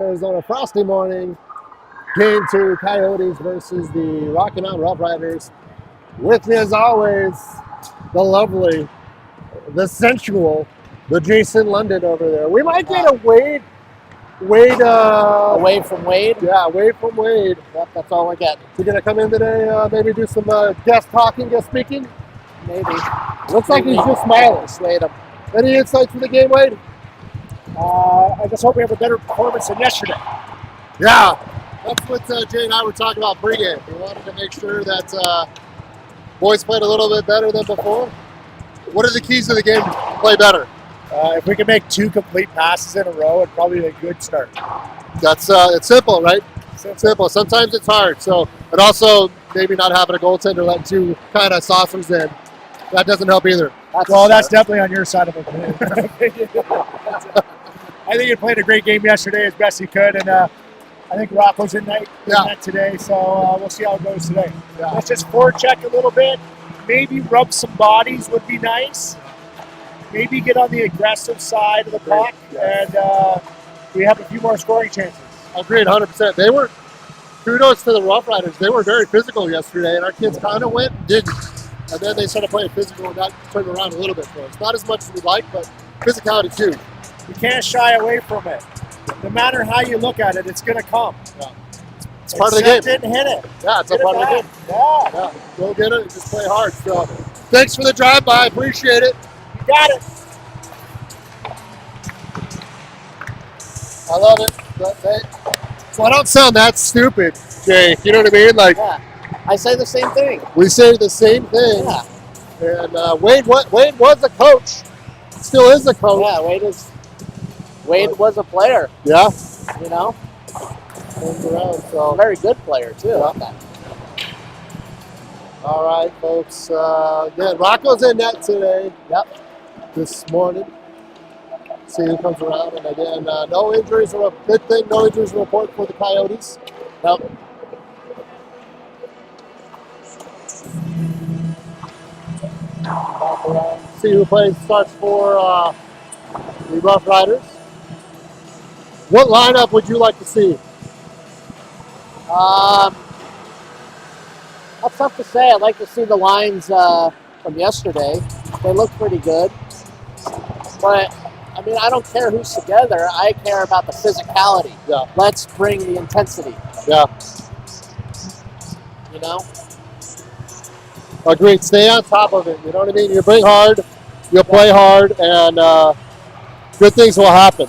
Arizona frosty morning. Game 2, Coyotes versus the Rocky Mountain Roughriders. With me as always, the lovely, the sensual, the Jason London over there. We might get a Wade, Away from Wade? yeah, Wade from Wade. Yep, that's all we're getting. He's gonna come in today, maybe do some guest talking, guest speaking. Maybe. Looks like he's just smiling. Persuade him. Any insights for the game, Wade? I just hope we have a better performance than yesterday. Yeah, that's what Jay and I were talking about pregame. We wanted to make sure that boys played a little bit better than before. What are the keys to the game to play better? If we can make 2 complete passes in a row, it'd probably be a good start. That's it's simple, right? Simple. Sometimes it's hard. So, and also maybe not having a goaltender let 2 kind of saucers in. That doesn't help either. That's definitely on your side of it. I think he played a great game yesterday as best he could, and I think Rocco's in net today, so we'll see how it goes today. Yeah. Let's just forecheck a little bit. Maybe rub some bodies would be nice. Maybe get on the aggressive side of the puck, and we have a few more scoring chances. Agreed, 100%. They were, kudos to the Roughriders. They were very physical yesterday, and our kids kind of went and didn't. And then they started playing physical, and that turned around a little bit for us. Not as much as we'd like, but physicality too. You can't shy away from it. No matter how you look at it, it's going to come. Yeah. It's part of the game. Accept it and hit it. Yeah, it's a part of the game. Yeah. Go get it and just play hard. So, thanks for the drive-by. Appreciate it. You got it. I love it. So I don't sound that stupid, Jay. You know what I mean? Like, Yeah. I say the same thing. we say the same thing. Yeah. And Wade was a coach. Still is a coach. Yeah, Wade was a player, Yeah. you know? Comes around. A So, very good player, too. Yeah. all right, folks. Again, Rocco's in net today. Yep. This morning. See who comes around. And again, no injuries are a good thing. No injuries report for the Coyotes. Nope. Back around. See who starts for the Roughriders. What lineup would you like to see? That's tough to say. I'd like to see the lines from yesterday. They look pretty good. But, I mean, I don't care who's together. I care about the physicality. Yeah. Let's bring the intensity, Yeah. you know? Agreed. Stay on top of it. You know what I mean? You bring hard, you'll play hard, and good things will happen.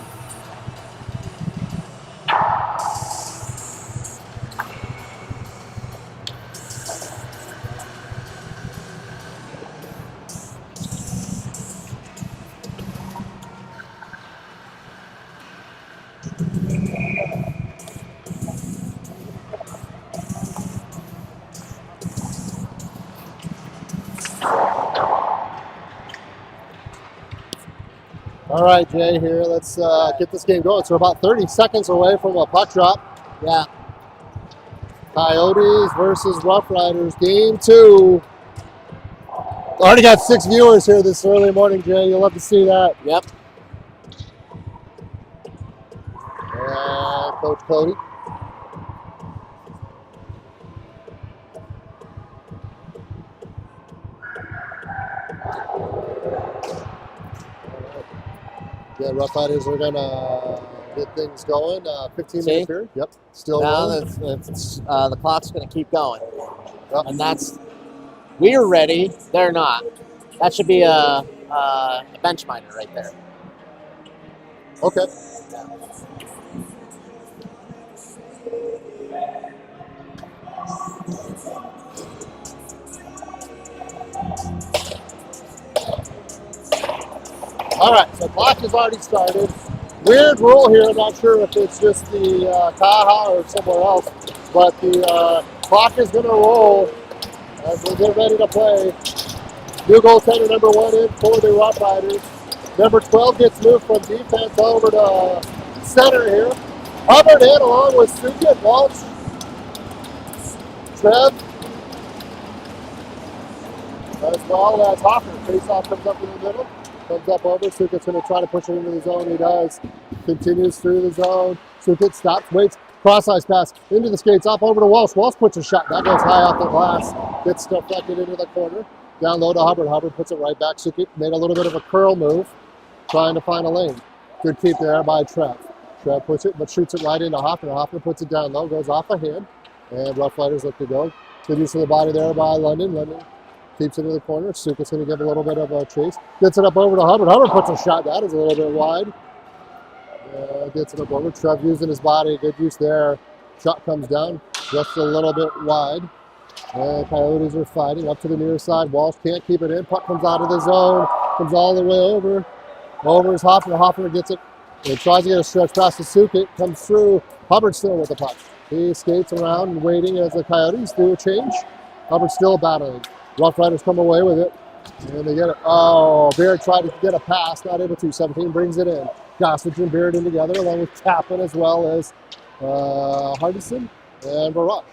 All right, Jay, here. Let's get this game going. So we're about 30 seconds away from a puck drop. Yeah. Coyotes versus Roughriders, game 2. Already got 6 viewers here this early morning, Jay. You'll love to see that. Yep. And Coach Cody. Yeah, Roughriders are going to get things going. 15 minutes here. Yep. Still Now going. the clock's going to keep going. Yep. And we're ready. They're not. That should be a bench miner right there. Okay. All right, so clock has already started. Weird rule here. I'm not sure if it's just the Kaha or somewhere else, but the clock is going to roll as we get ready to play. New goaltender number 1 in for the Roughriders. Number 12 gets moved from defense over to center here. Hubbard in along with Sukin, Walsh, Trev, as well as Hoffer. Faceoff comes up in the middle. Comes up over. Sukin's going to try to push it into the zone. He does. Continues through the zone. Sukit stops, waits, cross-ice pass into the skates, up over to Walsh. Walsh puts a shot. That goes high off the glass. Gets deflected into the corner. Down low to Hubbard. Hubbard puts it right back. Sukit made a little bit of a curl move, trying to find a lane. Good keep there by Trev. Trev puts it, but shoots it right into Hoffner. Hoffner puts it down low, goes off a hand, and Roughriders look to go. Good use of the body there by London. London keeps it in the corner. Sukit's going to give a little bit of a chase. Gets it up over to Hubbard. Hubbard puts a shot. That is a little bit wide. Gets it up over. Trev using his body. Good use there. Shot comes down just a little bit wide. And Coyotes are fighting up to the near side. Walsh can't keep it in. Puck comes out of the zone. Comes all the way over. Over is Hoffner. Hoffner gets it. He tries to get a stretch past the Sukit. Comes through. Hubbard still with the puck. He skates around and waiting as the Coyotes do a change. Hubbard still battling. Roughriders come away with it. And they get it. Oh, Beard tried to get a pass. Not able to. 17 brings it in. Gossage and Beard in together along with Tappan as well as Hardison and Barash.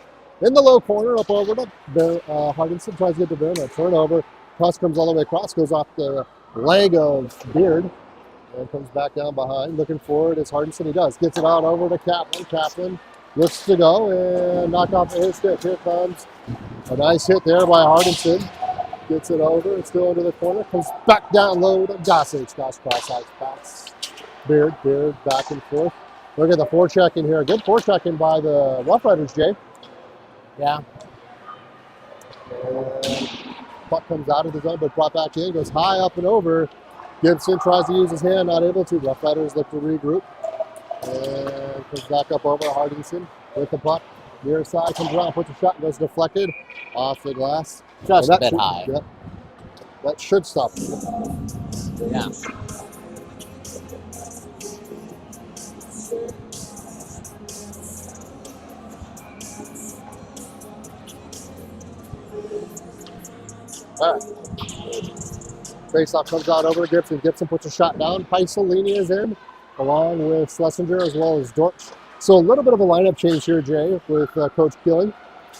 In the low corner, up over to Hardison, tries to get the Beard. A turnover. Puss comes all the way across. Goes off the leg of Beard. And comes back down behind. Looking forward as Hardison. He does. Gets it out over to Kaplan. Kaplan looks to go and knocked off his stick. Here comes a nice hit there by Hardison. Gets it over. It's still into the corner. Comes back down low to Gossage. Goss cross-ice pass. Beard back and forth. Look at the forechecking here. Good forechecking by the Roughriders, Jay. Yeah. And puck comes out of the zone, but brought back in. Goes high up and over. Gibson tries to use his hand, not able to. Roughriders look to regroup. And comes back up over Hardison with the puck. Near side comes around, puts a shot, and goes deflected off the glass. Just a bit high. Yep. That should stop. Yeah. All right. Faceoff comes out over to Gibson. Gibson puts a shot down. Paisolini is in, along with Schlesinger as well as Dortch. So a little bit of a lineup change here, Jay, with Coach Keeling.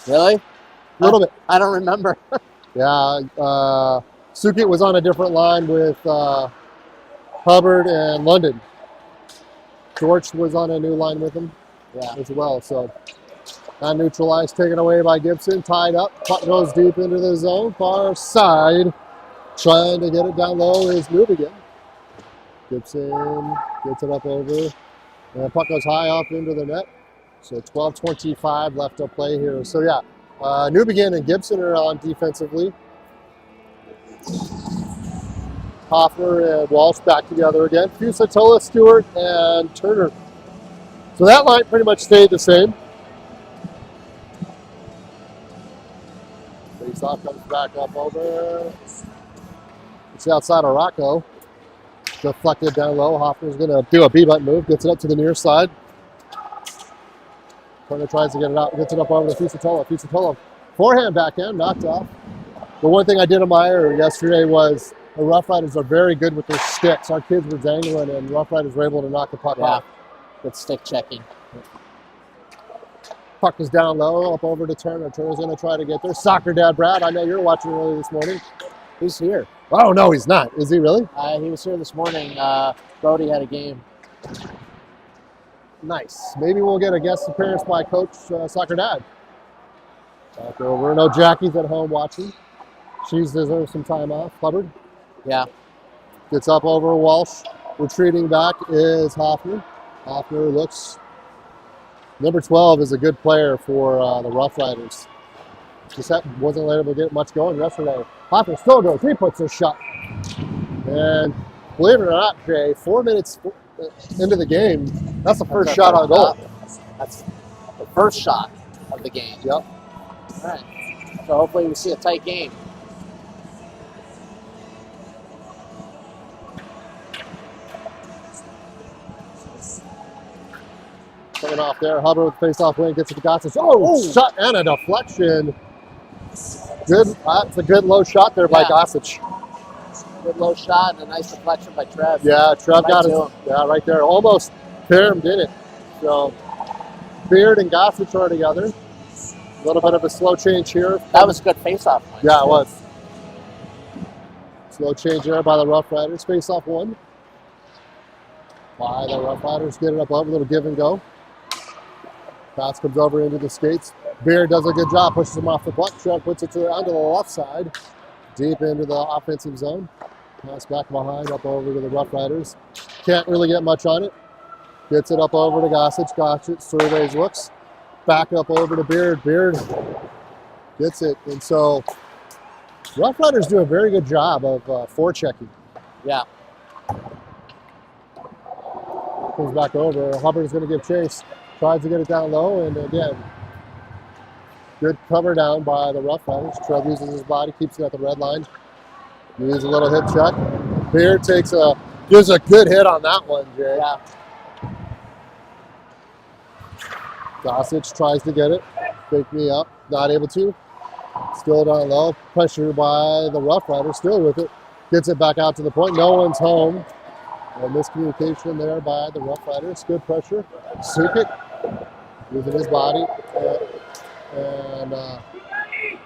Really? A little bit. I don't remember. Yeah. Sukit was on a different line with Hubbard and London. Dortch was on a new line with him as well. So neutralized, taken away by Gibson. Tied up. Puck goes deep into the zone. Far side. Trying to get it down low is Noob again. Gibson gets it up over. And puck goes high up into the net. So 12:25 left to play here. So yeah, Noob and Gibson are on defensively. Hoffner and Walsh back together again. Fusatola, Stewart, and Turner. So that line pretty much stayed the same. Faceoff comes back up over. It's outside of Rocco. Deflected down low. Hoffner's going to do a B-button move. Gets it up to the near side. Turner tries to get it out. Gets it up over to Fusatola. Fusatola, forehand backhand, knocked off. The one thing I did admire yesterday was the Roughriders are very good with their sticks. Our kids were dangling, and Roughriders were able to knock the puck off. Good stick checking. Puck is down low, up over to Turner. Turner's going to try to get there. Soccer Dad Brad, I know you're watching early this morning. He's here. Oh, no, he's not. Is he really? He was here this morning. Brody had a game. Nice. Maybe we'll get a guest appearance by Coach Soccer Dad. Back over. No, Jackie's at home watching. She's deserves some time off. Hubbard. Yeah. Gets up over Walsh. Retreating back is Hoffner. Hoffner looks. Number 12 is a good player for the Roughriders. Just wasn't able to get much going yesterday. Hoffner still goes. He puts a shot. And believe it or not, Jay, 4 minutes into the game, that's the first shot on goal. That's the first shot of the game. Yep. All right. So hopefully we see a tight game. Coming off there, Hubbard with the face-off wing, gets it to Gossage. Oh, shot and a deflection. Good. That's a good low shot there by Gossage. Good low shot and a nice deflection by Trev. Yeah, Trev got it. Him. Yeah, right there. Almost caromed in it. So Beard and Gossage are together. A little bit of a slow change here. That was a good face-off. Yeah, it was. Slow change there by the Roughriders. Face-off one. By the Roughriders, get it up, a little give and go. Pass comes over into the skates. Beard does a good job, pushes him off the puck. Truck puts it onto the left side, deep into the offensive zone. Pass back behind, up over to the Roughriders. Can't really get much on it. Gets it up over to Gossage. Gossage surveys, looks. Back up over to Beard. Beard gets it. And so Roughriders do a very good job of forechecking. Yeah. Comes back over. Hubbard's going to give chase. Tries to get it down low, and again, good cover down by the Roughriders. Trev uses his body, keeps it at the red line. Uses a little hip check. Beard gives a good hit on that one, Jay. Yeah. Gossage tries to get it. Fake me up. Not able to. Still down low. Pressure by the Roughriders. Still with it. Gets it back out to the point. No one's home. A miscommunication there by the Roughriders. Good pressure. Sukic using his body. And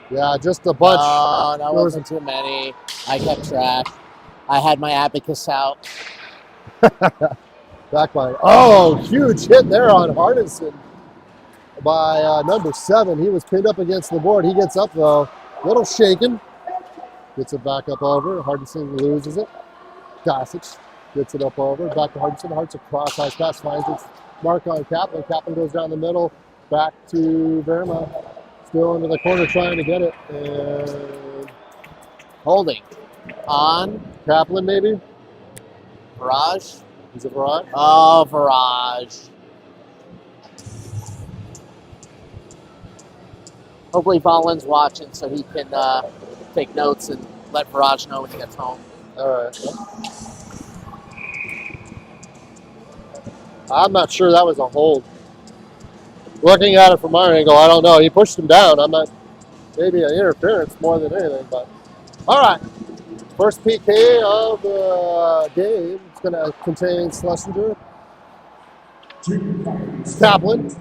yeah, just a bunch. Oh, that wasn't too many. I kept track. I had my abacus out. Back by. Oh, huge hit there on Hardison by number 7. He was pinned up against the board. He gets up though, a little shaken. Gets it back up over. Hardison loses it. Gossage gets it up over. Back to Hardison. Hardison cross-ice pass, finds its mark on Kaplan. Kaplan goes down the middle. Back to Verma. Still into the corner trying to get it. And Holding. On. Kaplan maybe? Barrage. Is it Barrage? Oh, Barrage. Hopefully Vollin's watching so he can take notes and let Barrage know when he gets home. All right. I'm not sure that was a hold. Looking at it from our angle, I don't know. He pushed him down. I'm not, maybe an interference more than anything, but all right. First PK of the game. It's going to contain Schlesinger, Kaplan.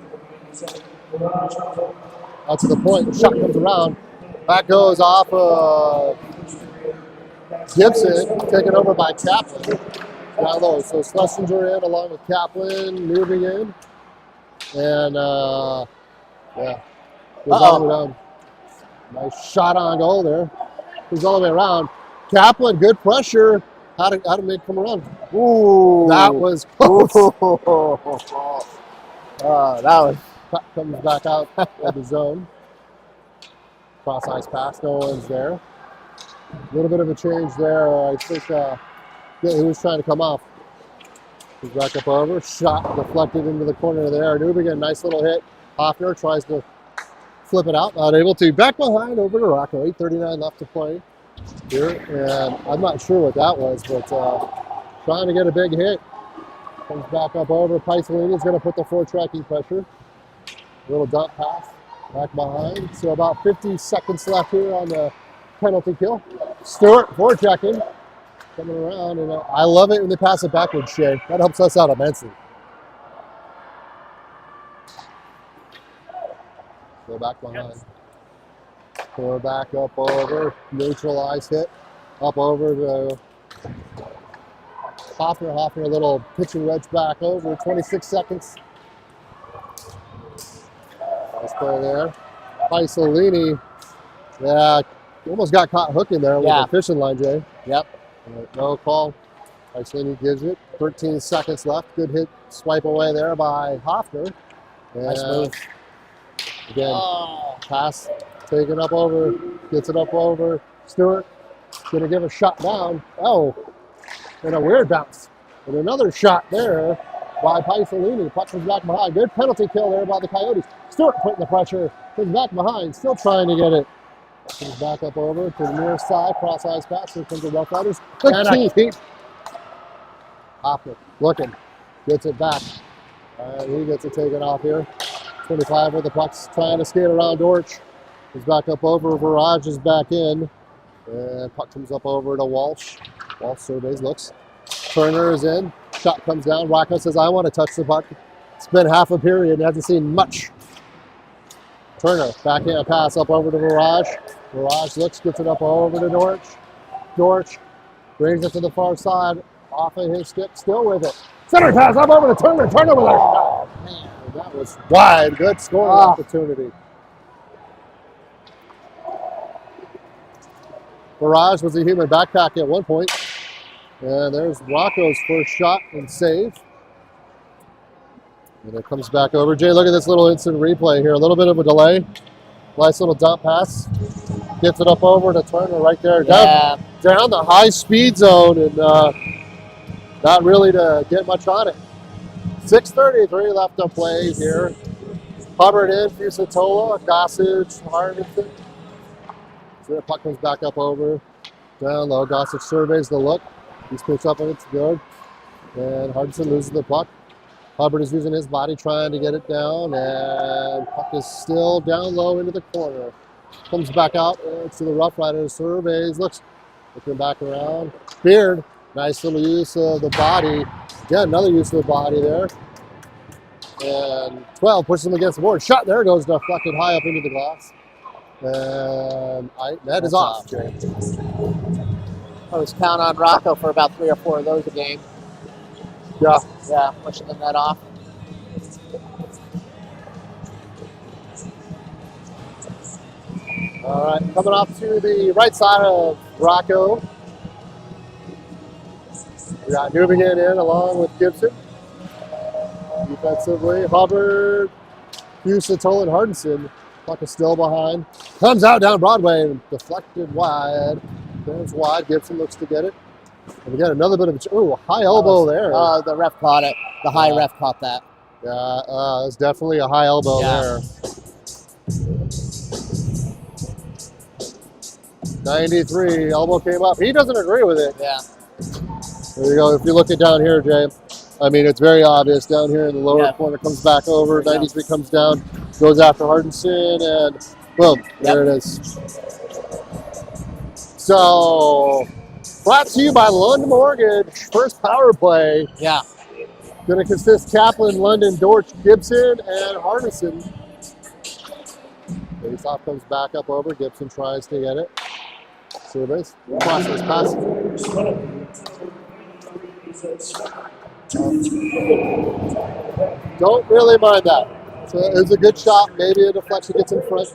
Out to the point. Shot comes around. That goes off of Gibson, taken over by Kaplan. Down low. So Schlesinger in along with Kaplan, moving in. And yeah, goes all the way down. Nice shot on goal there. Goes all the way around. Kaplan, good pressure. How to make him run? Ooh, that was close. That was. Comes back out of the zone. Cross ice pass. No one's there. A little bit of a change there. I think yeah, he was trying to come off. He's back up over. Shot deflected into the corner there. Newbegin, nice little hit. Hoffner tries to flip it out. Not able to. Back behind over to Rocco. 8:39 left to play here. And I'm not sure what that was, but trying to get a big hit. Comes back up over. Paisalini's going to put the foretracking pressure. Little dump pass. Back behind. So about 50 seconds left here on the penalty kill. Stewart forechecking. Coming around, and I love it when they pass it backwards, Shay. That helps us out immensely. Go back behind. Go back up over. Neutralize hit. Up over to Hoffner. Hoffner, a little pitching wedge back over. 26 seconds. Nice play there. Paisalini. Yeah, almost got caught hooking there with the fishing line, Jay. Yep. No call. Paisalini gives it. 13 seconds left. Good hit. Swipe away there by Hoffner. Nice move. Again, pass taken up over. Gets it up over. Stewart going to give a shot down. Oh, and a weird bounce. And another shot there by Paisalini. Puck comes back behind. Good penalty kill there by the Coyotes. Stewart putting the pressure. Comes back behind. Still trying to get it. Comes back up over to the near side. Cross ice pass. Here comes the Roughriders. Good Hoffner looking. Gets it back. And he gets it taken off here. 25 with the puck's trying to skate around Dortch. He's back up over. Barrage is back in. And puck comes up over to Walsh. Walsh surveys, looks. Turner is in. Shot comes down. Rocco says, I want to touch the puck. It's been half a period and hasn't seen much. Turner, backhand pass up over to Barrage. Barrage looks, gets it up over to Dortch. Dortch brings it to the far side. Off of his stick, still with it. Center pass up over to Turner. Turner with a shot. Man. That was wide. Good scoring opportunity. Barrage was a human backpack at one point. And there's Rocco's first shot and save. And it comes back over. Jay, look at this little instant replay here. A little bit of a delay. Nice little dump pass. Gets it up over to Turner right there. Yeah. Down the high speed zone and not really to get much on it. 6:33 left to play here. Hubbard in, Fusatola, Gossage, Hardison. So the puck comes back up over. Down low. Gossage surveys the look. He's pitched up and it's good. And Hardison loses the puck. Hubbard is using his body trying to get it down, and puck is still down low into the corner. Comes back out to the Roughriders, surveys, looking back around. Beard, nice little use of the body. Again, another use of the body there. And 12 pushes him against the board. Shot, there goes deflected high up into the glass. And that is off, Jay. I was counting on Rocco for about 3 or 4 of those a game. Yeah. Yeah, pushing the net off. All right, coming off to the right side of Rocco. We got Newbegin in along with Gibson. Defensively, Hubbard, Fusatola, and Hardison. Puck is still behind. Comes out down Broadway and deflected wide. Goes wide. Gibson looks to get it. And we got another bit of a high elbow there. The ref caught it. The high ref caught that. Yeah, it's definitely a high elbow there. 93, elbow came up. He doesn't agree with it. Yeah. There you go. If you look at down here, Jay, I mean, it's very obvious. Down here in the lower corner, comes back over. 93 comes down, goes after Hardison, and boom, there it is. So, brought to you by London Mortgage. First power play. Yeah. Going to consist Kaplan, London, Dortch, Gibson, and Hardison. Face-off comes back up over. Gibson tries to get it. Service. Process pass. Don't really mind that. So it was a good shot. Maybe a deflection gets in front.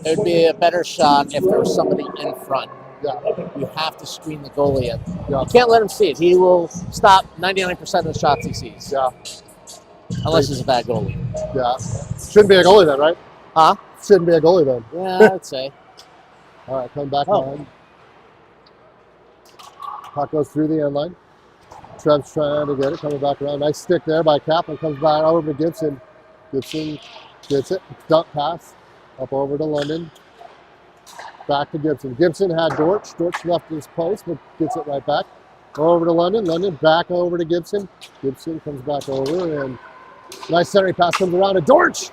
It would be a better shot if there was somebody in front. Yeah. You have to screen the goalie in. Yeah. You can't let him see it. He will stop 99% of the shots he sees. Yeah. Unless he's a bad goalie. Yeah. Shouldn't be a goalie then, right? Huh? Shouldn't be a goalie then. Yeah, I'd say. All right, come back on. Puck goes through the end line. Trev's trying to get it, coming back around. Nice stick there by Kaplan. Comes back over to Gibson. Gibson gets it. Dump pass. Up over to London. Back to Gibson. Gibson had Dortch. Dortch left his post, but gets it right back. Over to London. London back over to Gibson. Gibson comes back over, and nice centering pass comes around to Dortch.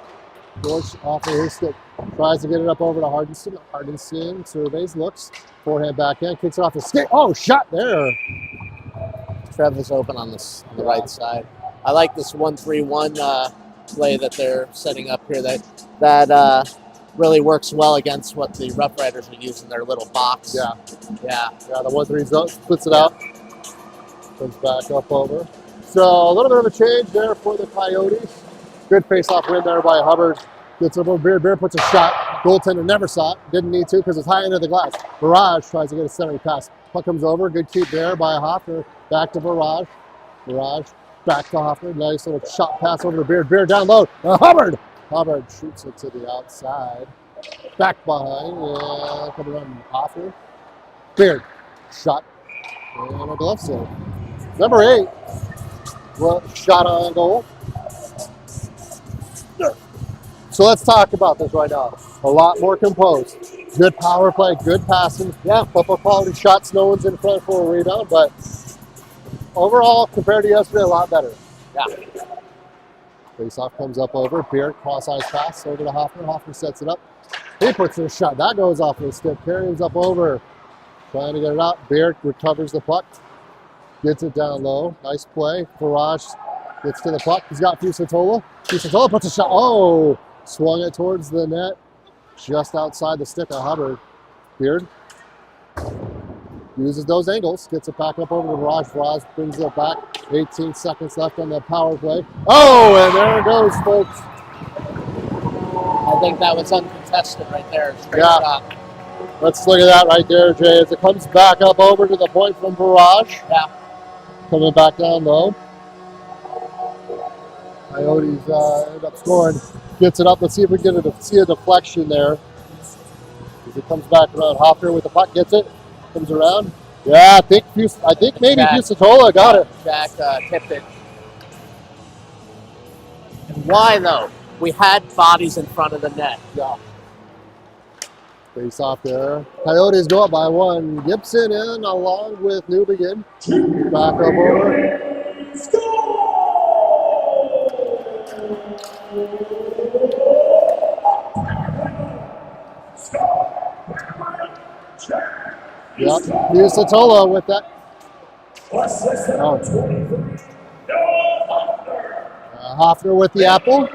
Dortch off of his stick. Tries to get it up over to Hardison. Hardison surveys, looks. Forehand backhand. Kicks it off the stick. Oh, shot there. Trev is open on the right side. I like this 1-3-1 play that they're setting up here. That really works well against what the Roughriders are using, their little box. Yeah. Yeah. Yeah, the 1-3 zone splits it out. Comes back up over. So a little bit of a change there for the Coyotes. Good face-off win there by Hubbard. Gets over Beard. Beard puts a shot. Goaltender never saw it. Didn't need to because it's high into the glass. Barrage tries to get a centering pass. Puck comes over. Good keep there by Hoffner. Back to Barrage. Barrage back to Hoffner. Nice little shot pass over to Beard. Beard down low. Hubbard. Hubbard shoots it to the outside. Back behind. And coming on Hoffner. Beard. Shot. And a glove save. Number 8. Well, shot on goal. So let's talk about this right now. A lot more composed. Good power play, good passing. Yeah, couple quality shots. No one's in front for a rebound, but overall, compared to yesterday, a lot better. Yeah. Face-off comes up over. Beard, cross-ice pass over to Hoffman. Hoffman sets it up. He puts in a shot. That goes off his stick. Carries up over. Trying to get it out. Beard recovers the puck. Gets it down low. Nice play. Barrage gets to the puck. He's got Fusatola. Fusatola puts a shot. Oh! Swung it towards the net. Just outside the stick of Hubbard. Beard. uses those angles, gets it back up over to Raj. Raj brings it back. 18 seconds left on the power play. Oh, and there it goes, folks. I think that was uncontested right there. Straight Yeah. shot. Let's look at that right there, Jay, as it comes back up over to the point from Barrage. Yeah. Coming back down low. Coyotes end up scoring. Gets it up. Let's see if we can see a deflection there. As it comes back around. Hoffner with the puck, gets it. Comes around. Yeah, I think maybe Fusatola got it. Jack tipped it. And why though? We had bodies in front of the net. Yeah. Face off there. Coyotes go up by 1. Gibson in along with Newbegin. Back up over. Yep. Fusatola with that. Oh. Hoffner with the apple.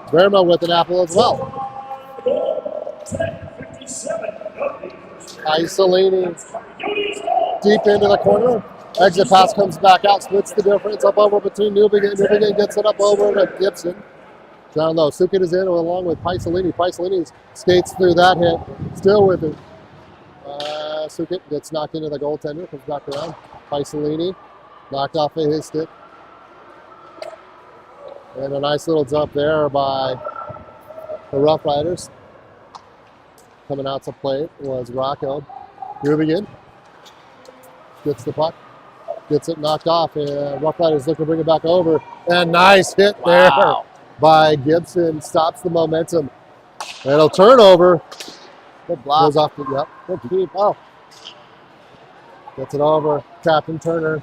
Verma with an apple as well. Isolini deep into the corner. Exit pass comes back out, splits the difference up over between Newbegin. Newbegin gets it up over to Gibson. Down low. Sukit is in along with Paisalini. Paisalini skates through that hit. Still with it. Sukit gets knocked into the goaltender. Comes back around. Paisalini knocked off of his stick. And a nice little dump there by the Roughriders. Coming out to play was Rocco. Newbegin gets the puck. Gets it knocked off. And Roughriders look to bring it back over. And nice hit there by Gibson. Stops the momentum. And it'll turn over. Good block. Goes off the, yep. Good keep. Oh. Gets it over. Captain Turner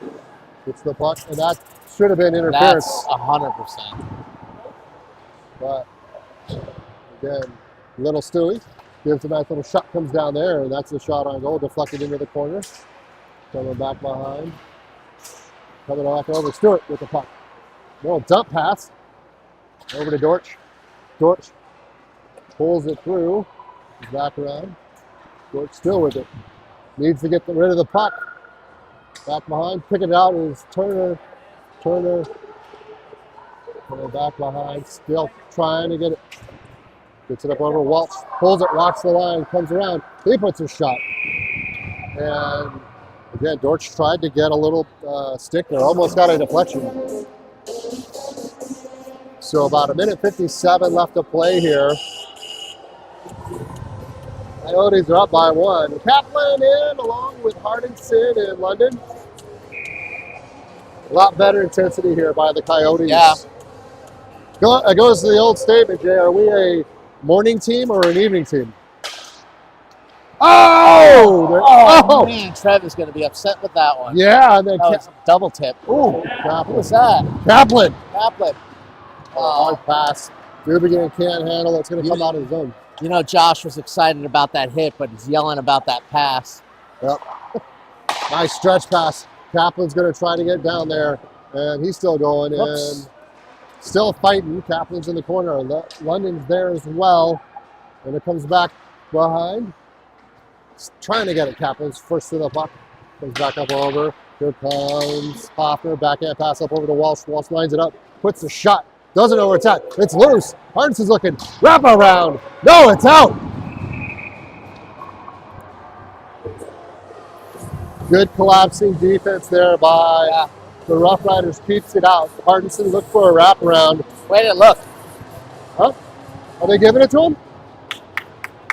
gets the puck. And that should have been interference. That's 100%. But, again, little Stewie gives a nice little shot, comes down there, and that's the shot on goal, deflected into the corner. Coming back behind. Coming back over. Stewart with the puck. Little dump pass. Over to Dortch. Dortch pulls it through. Back around. Dortch still with it. Needs to get rid of the puck. Back behind. Pick it out is Turner. Turner. Coming back behind. Still trying to get it. Gets it up over Walsh. Pulls it. Rocks the line. Comes around. He puts a shot. And again, Dortch tried to get a little stick there. Almost got a deflection. So about 1:57 left to play here. Coyotes are up by 1. Kaplan in along with Hardinson and London. A lot better intensity here by the Coyotes. Yeah. It goes to the old statement, Jay. Are we a morning team or an evening team? Oh! Man, Trevor's going to be upset with that one. Yeah, and then That was a double tip. Ooh, What was that? Kaplan. Kaplan. Hard pass. Newbegin can't handle it. It's going to come out of his zone. You know, Josh was excited about that hit, but he's yelling about that pass. Yep. Nice stretch pass. Kaplan's going to try to get down there, and he's still going. Whoops. And still fighting. Kaplan's in the corner. London's there as well. And it comes back behind. Trying to get it. Kaplan's first to the puck. Comes back up over. Here comes Hoffner. Backhand pass up over to Walsh. Walsh lines it up. Puts the shot. Doesn't know where it's at. It's loose. Hardison's looking. Wrap around. No, it's out. Good collapsing defense there by the Roughriders. Keeps it out. Hardison looked for a wraparound. Wait a look. Huh? Are they giving it to him?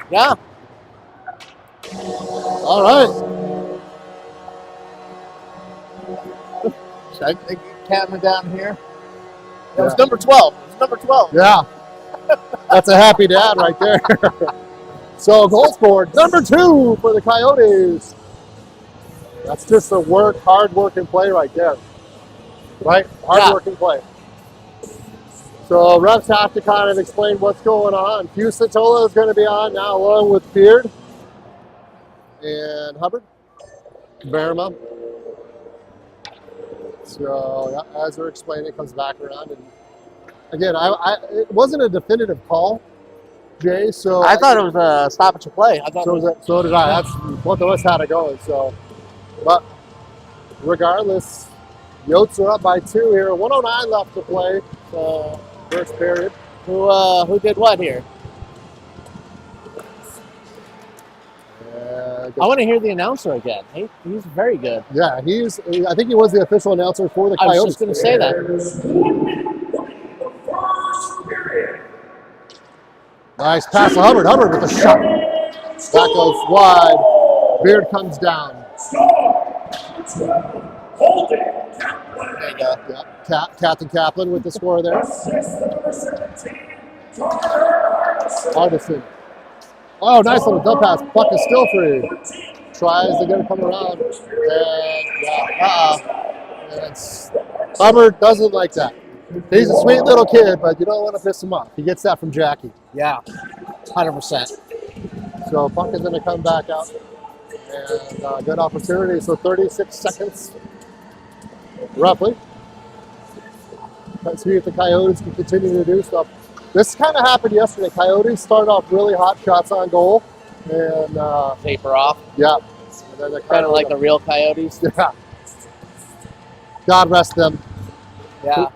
Yeah. All right. Should I get Captain down here? It was number 12. It was number 12. Yeah. That's a happy dad right there. So goal scored, number 2 for the Coyotes. That's just a hard work and play right there. Right? Hard work and play. So refs have to kind of explain what's going on. Fusatola is going to be on now along with Beard and Hubbard. Berma. So yeah, as they're explaining, it comes back around. And again, it wasn't a definitive call, Jay. So I thought it was a stoppage of play. I thought so did I. That's both of us had it going. So, but regardless, Yotes are up by 2 here. 109 left to play. First period. who did what here? I want to hear the announcer again. He's very good. Yeah, I think he was the official announcer for the Coyotes. I was just going to say that. Nice pass to Hubbard. Hubbard with a shot. That goes wide. Beard comes down. There you go. Yeah. Captain Kaplan with the score there. Hardison. Oh, nice little dump pass. Puck is still free. Tries to get it come around. And Hubbard doesn't like that. He's a sweet little kid, but you don't want to piss him off. He gets that from Jackie. Yeah, 100%. So puck is going to come back out. And good opportunity. So 36 seconds, roughly. Let's see if the Coyotes can continue to do stuff. This kind of happened yesterday. Coyotes started off really hot shots on goal. And taper off. Yeah. And then kind of like the real Coyotes. Yeah. God rest them. Yeah.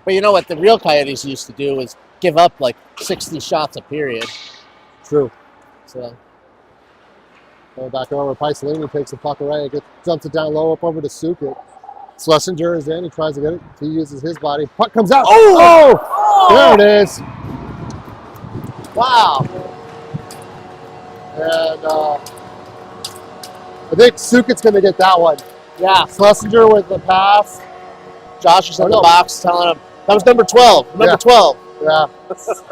But you know what the real Coyotes used to do is give up like 60 shots a period. True. So. Go back over. Paisalini takes the puck away. Jumps it down low up over to Sukic. Schlesinger is in. He tries to get it. He uses his body. Puck comes out. Oh! There it is. Wow. And I think Sukic's going to get that one. Yeah. Schlesinger with the pass. Josh is in the box telling him, that was number 12. Number 12. Yeah.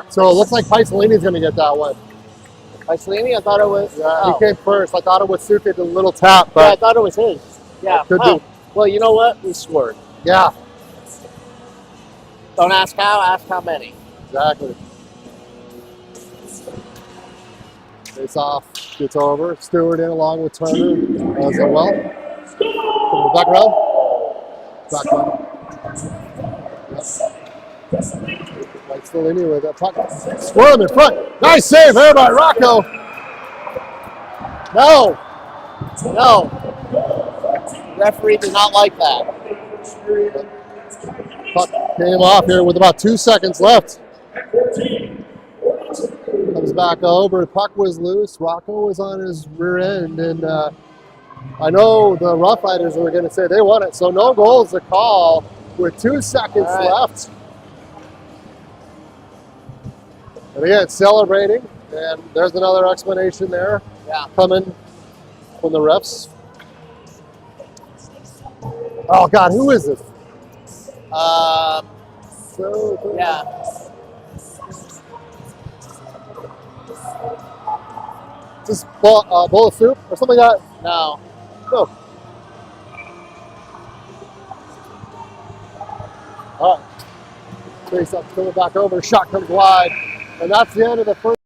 So it looks like Paisalini's going to get that one. Paisalini? I thought it was. Yeah, he came first. I thought it was Sukic, a little tap. But yeah, I thought it was his. Yeah. Could be. Well, you know what? We scored. Yeah. Don't ask how, ask how many. Exactly. Face off, gets over. Stewart in along with Turner. Does it well. Back around. Back around. Right, still in here with that puck. Squirm in front. Nice save there by Rocco. No. Referee did not like that. Puck came off here with about 2 seconds left. Comes back over. The puck was loose. Rocco was on his rear end. And I know the Roughriders were going to say they won it. So no goals to call with 2 seconds left. And again, celebrating. And there's another explanation there coming from the refs. Oh, God, who is this? Yeah. Is this bowl of soup or something like that? No. No. All right. Face up, coming back over. Shot comes wide. And that's the end of the first.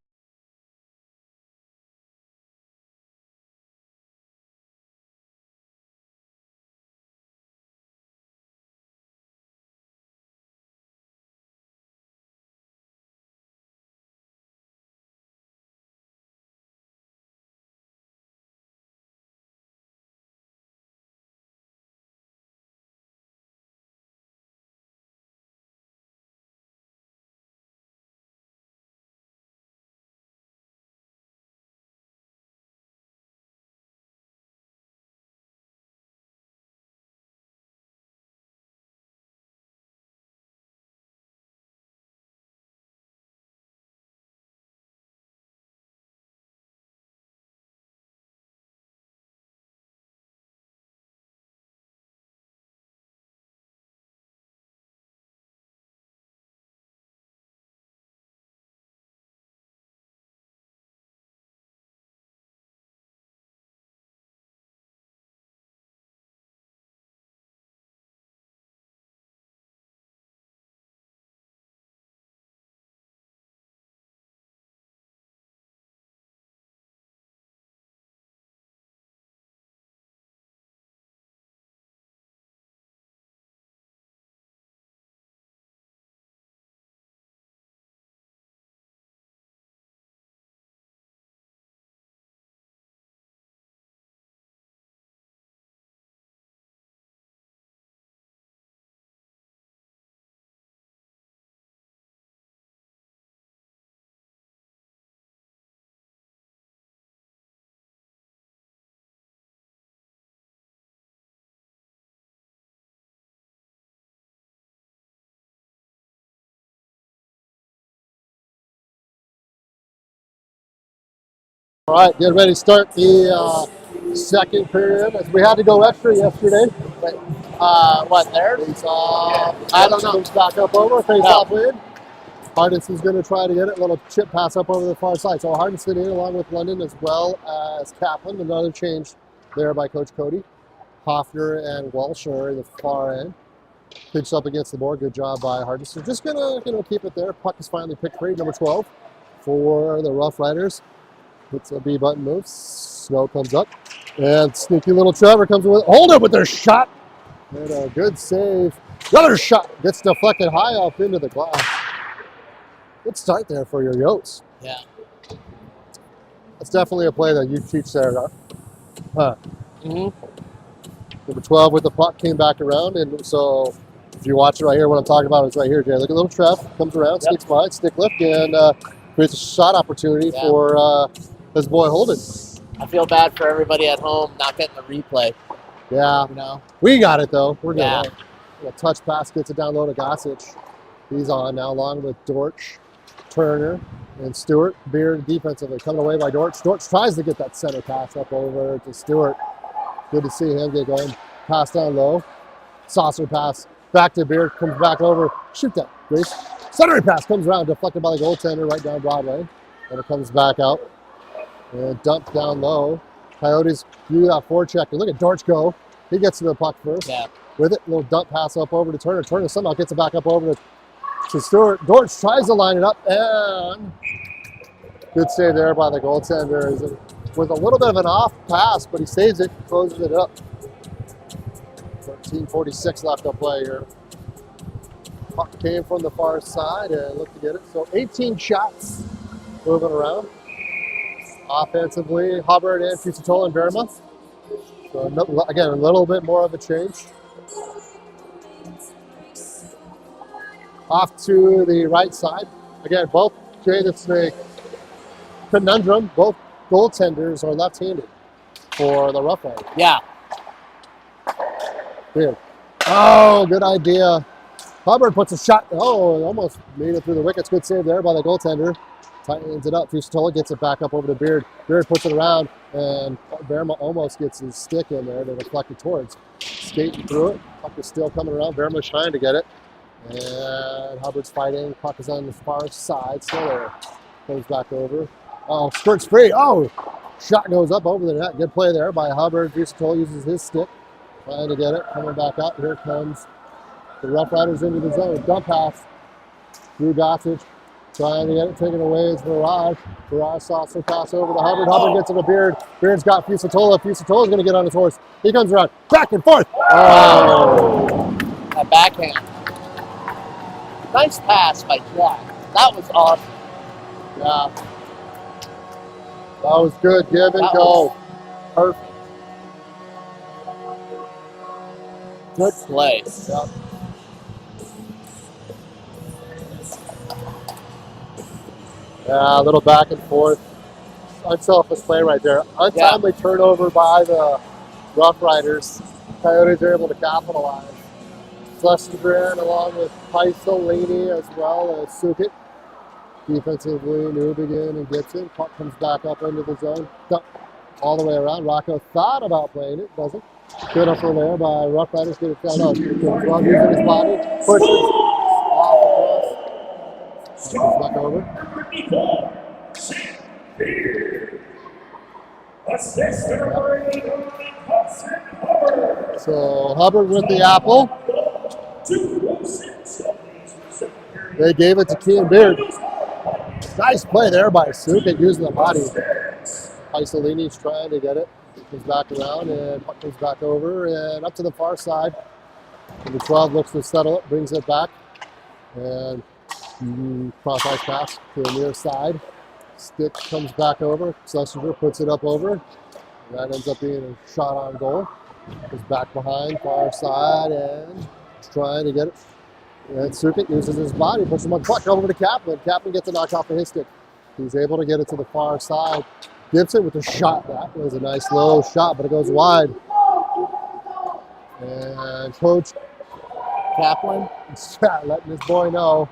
All right, get ready to start the second period. As we had to go extra yesterday. What, there? Face off. I don't know. Comes back up over. Face off in. Hardison's going to try to get it. A little chip pass up over the far side. So Hardison in along with London as well as Kaplan. Another change there by Coach Cody. Hoffner and Walsh are in the far end. Pitched up against the board. Good job by Hardison. Just going to keep it there. Puck is finally picked free. Number 12 for the Roughriders. Puts a B button moves. Snow comes up. And sneaky little Trevor comes with. Hold it with their shot. And a good save. Another shot. Gets deflected high up into the glass. Good start there for your Yotes. Yeah. That's definitely a play that you teach there. Huh? Mm-hmm. Number 12 with the puck came back around. And so if you watch it right here, what I'm talking about is right here, Jay. Look at little Trev. Comes around, sneaks behind, stick lift, and creates a shot opportunity for his boy Holden. I feel bad for everybody at home not getting the replay. Yeah. You know? We got it, though. We're good. Yeah. A touch pass gets it down low to Gossage. He's on now, along with Dortch, Turner, and Stewart. Beard defensively coming away by Dortch. Dortch tries to get that center pass up over to Stewart. Good to see him get going. Pass down low. Saucer pass. Back to Beard. Comes back over. Shoot that, Grace. Centering pass comes around. Deflected by the goaltender right down Broadway. And it comes back out. And dumped down low. Coyotes do that forecheck. And look at Dortch go. He gets to the puck first. Yeah. With it, little dump pass up over to Turner. Turner somehow gets it back up over to Stewart. Dortch tries to line it up, and good save there by the goaltender. With a little bit of an off pass, but he saves it, closes it up. 13:46 left to play here. Puck came from the far side and looked to get it. So 18 shots moving around. Offensively, Hubbard and Fusatola and Verma. So again, a little bit more of a change. Off to the right side. Again, both, Jay, that's the conundrum. Both goaltenders are left-handed for the Rough Riders. Yeah. Here. Oh, good idea. Hubbard puts a shot. Oh, almost made it through the wickets. Good save there by the goaltender. Tightens it up. Fusatola gets it back up over to Beard. Beard puts it around, and Verma almost gets his stick in there to deflect it towards. Skating through it. Puck is still coming around. Verma's trying to get it. And Hubbard's fighting. Puck is on the far side. Still there. Goes back over. Oh, skirts free. Oh, shot goes up over the net. Good play there by Hubbard. Fusatola uses his stick. Trying to get it. Coming back out. Here comes the Rough Riders into the zone. Dump pass. Drew Gossage. Trying to get it taken away is Viraj. Viraj saucer pass over to Hubbard. Hubbard gets it to Beard. Beard's got Fusatola. Fusatola's going to get on his horse. He comes around. Back and forth. Oh. A backhand. Nice pass by Jack. That was awesome. Yeah. That was good. Give and go. Perfect. Good play. Yep. Yeah, a little back and forth. Unselfish play right there. Untimely turnover by the Rough Riders. Coyotes are able to capitalize. Schlesinger in along with Paisolini as well as Sukit. Defensively, Newbegin and Gibson. Puck comes back up into the zone. Dump all the way around. Rocco thought about playing it, doesn't. Good up over there by Rough Riders. Get it down. Well, using his body. Pushes off across. Comes back over. So Hubbard with the apple. They gave it to Kean Beard. Nice play there by Sukit using the body. Paisolini's trying to get it. It comes back around and puck comes back over and up to the far side. And the 12 looks to settle it, brings it back. And cross ice pass to the near side. Stick comes back over. Schlesinger puts it up over. And that ends up being a shot on goal. Goes back behind, far side, and trying to get it. And Sukit uses his body, pushes him on puck over to Kaplan. Kaplan gets a knock off of his stick. He's able to get it to the far side. Gibson with a shot. That was a nice low shot, but it goes wide. And Coach Kaplan letting his boy know.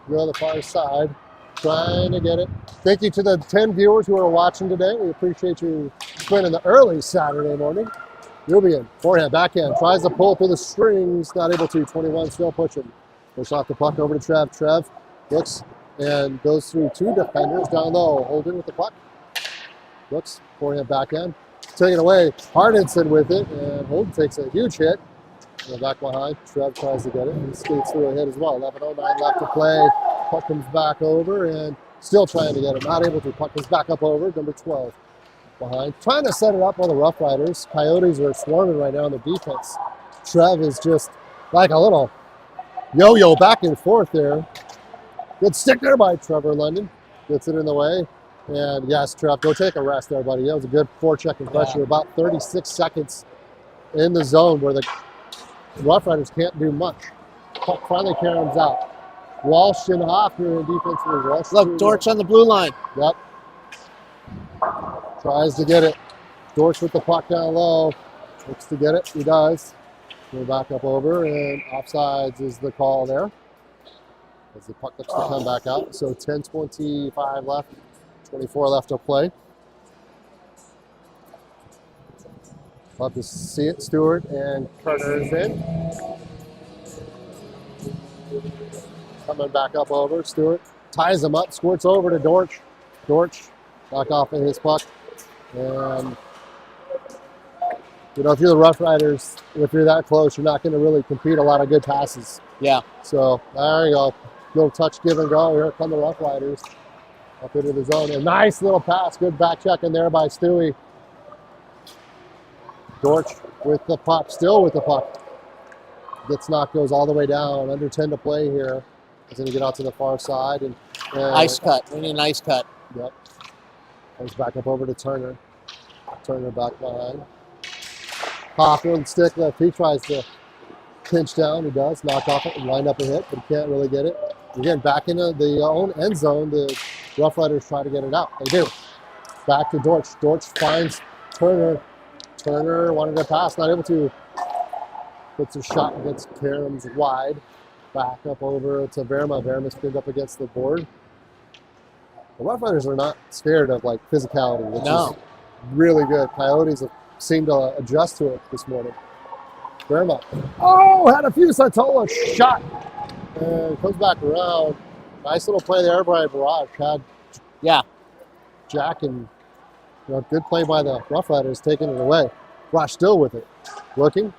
Go to the far side. trying to get it. Thank you to the 10 viewers who are watching today. We appreciate you spending the early Saturday morning. Nubian, forehand, backhand, tries to pull through the strings, not able to. 21 still pushing. Push off the puck over to Trev. Trev looks and goes through 2 defenders down low. Holden with the puck. Looks, forehand, backhand. Taken away. Hardinson with it, and Holden takes a huge hit. Back behind. Trev tries to get it. He skates through a hit as well. 11:09 left to play. Puck comes back over and still trying to get it. Not able to. Puck comes back up over. Number 12 behind. Trying to set it up on the Roughriders. Coyotes are swarming right now on the defense. Trev is just like a little yo-yo back and forth there. Good stick there by Trevor London. Gets it in the way. And yes, Trev, go take a rest there, buddy. That was a good forecheck and pressure. About 36 seconds in the zone where the Roughriders can't do much. Puck finally caroms out. Walsh and Hoffner in defensively. Walsh. Look, Dortch on the blue line. Yep. Tries to get it. Dortch with the puck down low. Looks to get it. He does. Go back up over, and offsides is the call there. As the puck looks to come back out. So 10:25 left. 24 left to play. Love to see it. Stewart and Carter is in. Coming back up over. Stewart ties him up, squirts over to Dortch. Dortch back off of his puck. And, you know, if you're the Roughriders, if you're that close, you're not going to really compete a lot of good passes. Yeah. So, there you go. Little touch, give and go. Here come the Roughriders. Up into the zone. A nice little pass. Good back check in there by Stewie. Dortch with the puck. Still with the puck. Gets knocked, goes all the way down. Under 10 to play here. He's going to get out to the far side. And Ice cut. We need an ice cut. Yep. Comes back up over to Turner. Turner back behind. Hoffner and stick left. He tries to pinch down. He does. Knock off it and line up a hit, but he can't really get it. Again, back into the own end zone. The Roughriders try to get it out. They do. Back to Dortch. Dortch finds Turner. Turner wanted to pass, not able to. Puts a shot against Karam's wide. Back up over to Verma. Verma's pinned up against the board. The Roughriders are not scared of like physicality, which is really good. Coyotes have seemed to adjust to it this morning. Verma. Oh, had a few Satola shot. And comes back around. Nice little play there by Barrage. Had Jack and good play by the Roughriders taking it away. Barrage still with it. Looking.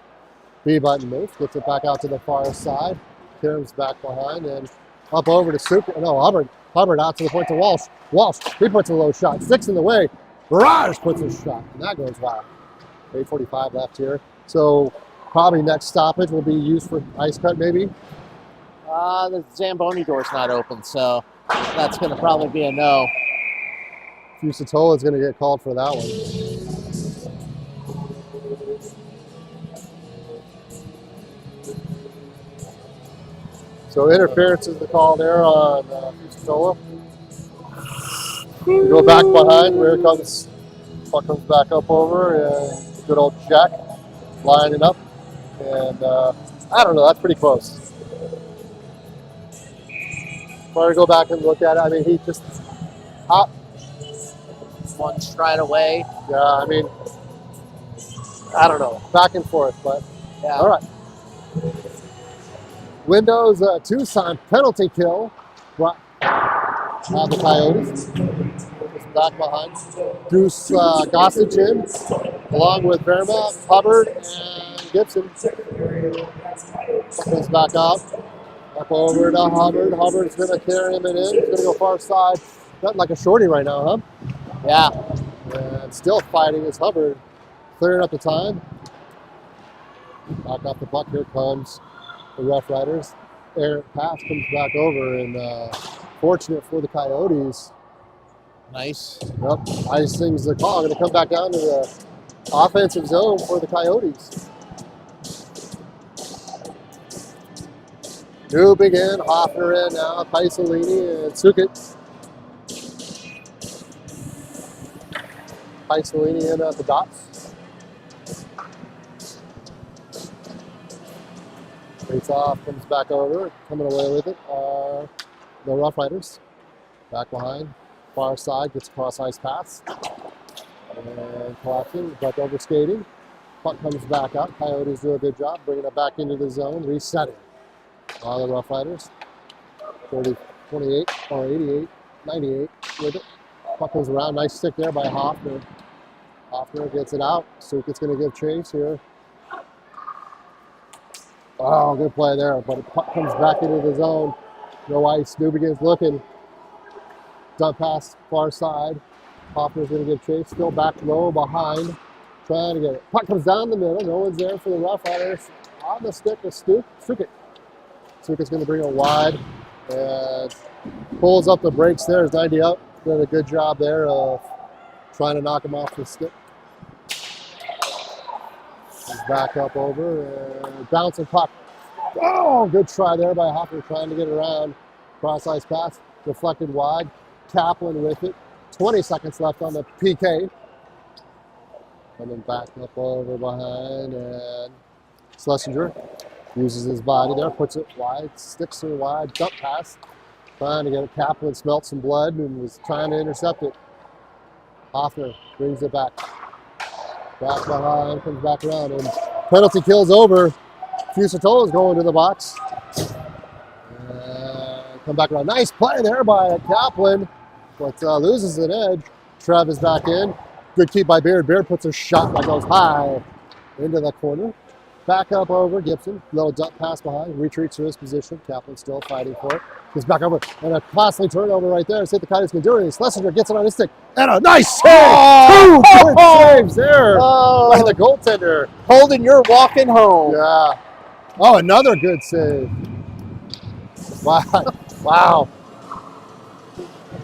B-button move. Gets it back out to the far side. Karam's back behind and up over to Hubbard. Hubbard out to the point to Walsh. Walsh, he puts a low shot. Sticks in the way. Barrage puts a shot. And that goes wild. 8:45 left here. So probably next stoppage will be used for ice cut maybe. The Zamboni door's not open, so that's going to probably be a no. Fusatola is going to get called for that one. So interference is the call there on Fusatola. Go back behind. Here comes, puck comes back up over, and good old Jack lining up. And I don't know, that's pretty close. Probably go back and look at it. I mean, he just hop. One stride away. Yeah, I mean, I don't know. Back and forth, but Yeah. all right. Windows Tucson penalty kill. Right. The Coyotes. Back behind. Deuce Gossage in, along with Verma, Hubbard, and Gibson. Comes back up. Up over to Hubbard. Hubbard's going to carry him in. He's going to go far side. Nothing like a shorty right now, huh? Yeah. And still fighting is Hubbard. Clearing up the time. Back off the puck. Here comes the Roughriders. Errant pass comes back over, and fortunate for the Coyotes. Nice. Yep. Icing's the call. Going to come back down to the offensive zone for the Coyotes. New big in, Hoffner in now, Paisolini and Sukit. Paisolini in at the dots. Face off, comes back over, coming away with it are the Roughriders. Back behind, far side, gets across ice pass. And collapsing, back over skating. Puck comes back up. Coyotes do a good job bringing it back into the zone, resetting. All the Roughriders. 30, 28 or 88, 98 with it. Puck comes around, nice stick there by Hoffner. Hoffner gets it out. Suket's going to give chase here. Oh, good play there, but the puck comes back into the zone. No ice. Dubigans looking. Dump pass, far side. Hoffner's going to give chase. Still back low behind. Trying to get it. Puck comes down the middle. No one's there for the Roughriders. On the stick of Suket. Suket's going to bring it wide. And pulls up the brakes there. Is 90 up. Did a good job there of trying to knock him off the stick. He's back up over and bouncing puck. Oh, good try there by Hoffner trying to get around. Cross ice pass, deflected wide. Kaplan with it. 20 seconds left on the PK. Coming back up over behind, and Schlesinger uses his body there, puts it wide, sticks her wide, dump pass. Trying to get it. Kaplan smelt some blood and was trying to intercept it. Hoffner brings it back. Back behind, comes back around, and penalty kill's over. Fusatola's going to the box. And come back around. Nice play there by Kaplan, but loses an edge. Trev is back in. Good keep by Beard. Beard puts a shot that goes high into the corner. Back up over Gibson. Little dump pass behind. Retreats to his position. Kaplan still fighting for it. Gets back over. And a costly turnover right there. See if the Coyotes can do it. Schlesinger gets it on his stick. And a nice save! Two good saves there by the goaltender. Holding your walking home. Yeah. Oh, another good save. Wow. Wow.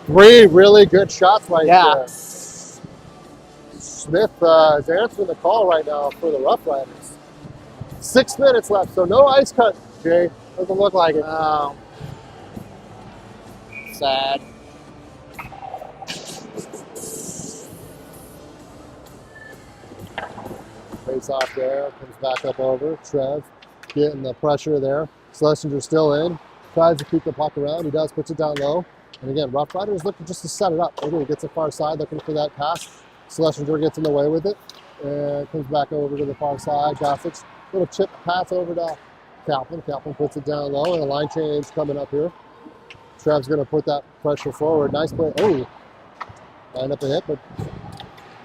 3 really good shots right there. Smith is answering the call right now for the Roughriders. 6 minutes left, so no ice cut, Jay. Doesn't look like it. Oh. Sad. Face off there, comes back up over. Trev getting the pressure there. Schlesinger still in. Tries to keep the puck around. He does, puts it down low. And again, Roughriders looking just to set it up. Maybe he gets the far side looking for that pass. Schlesinger gets in the way with it. And comes back over to the far side. Gossage. Little chip pass over to Kaplan. Kaplan puts it down low, and a line change coming up here. Trev's going to put that pressure forward. Nice play. Oh, line up a hit, but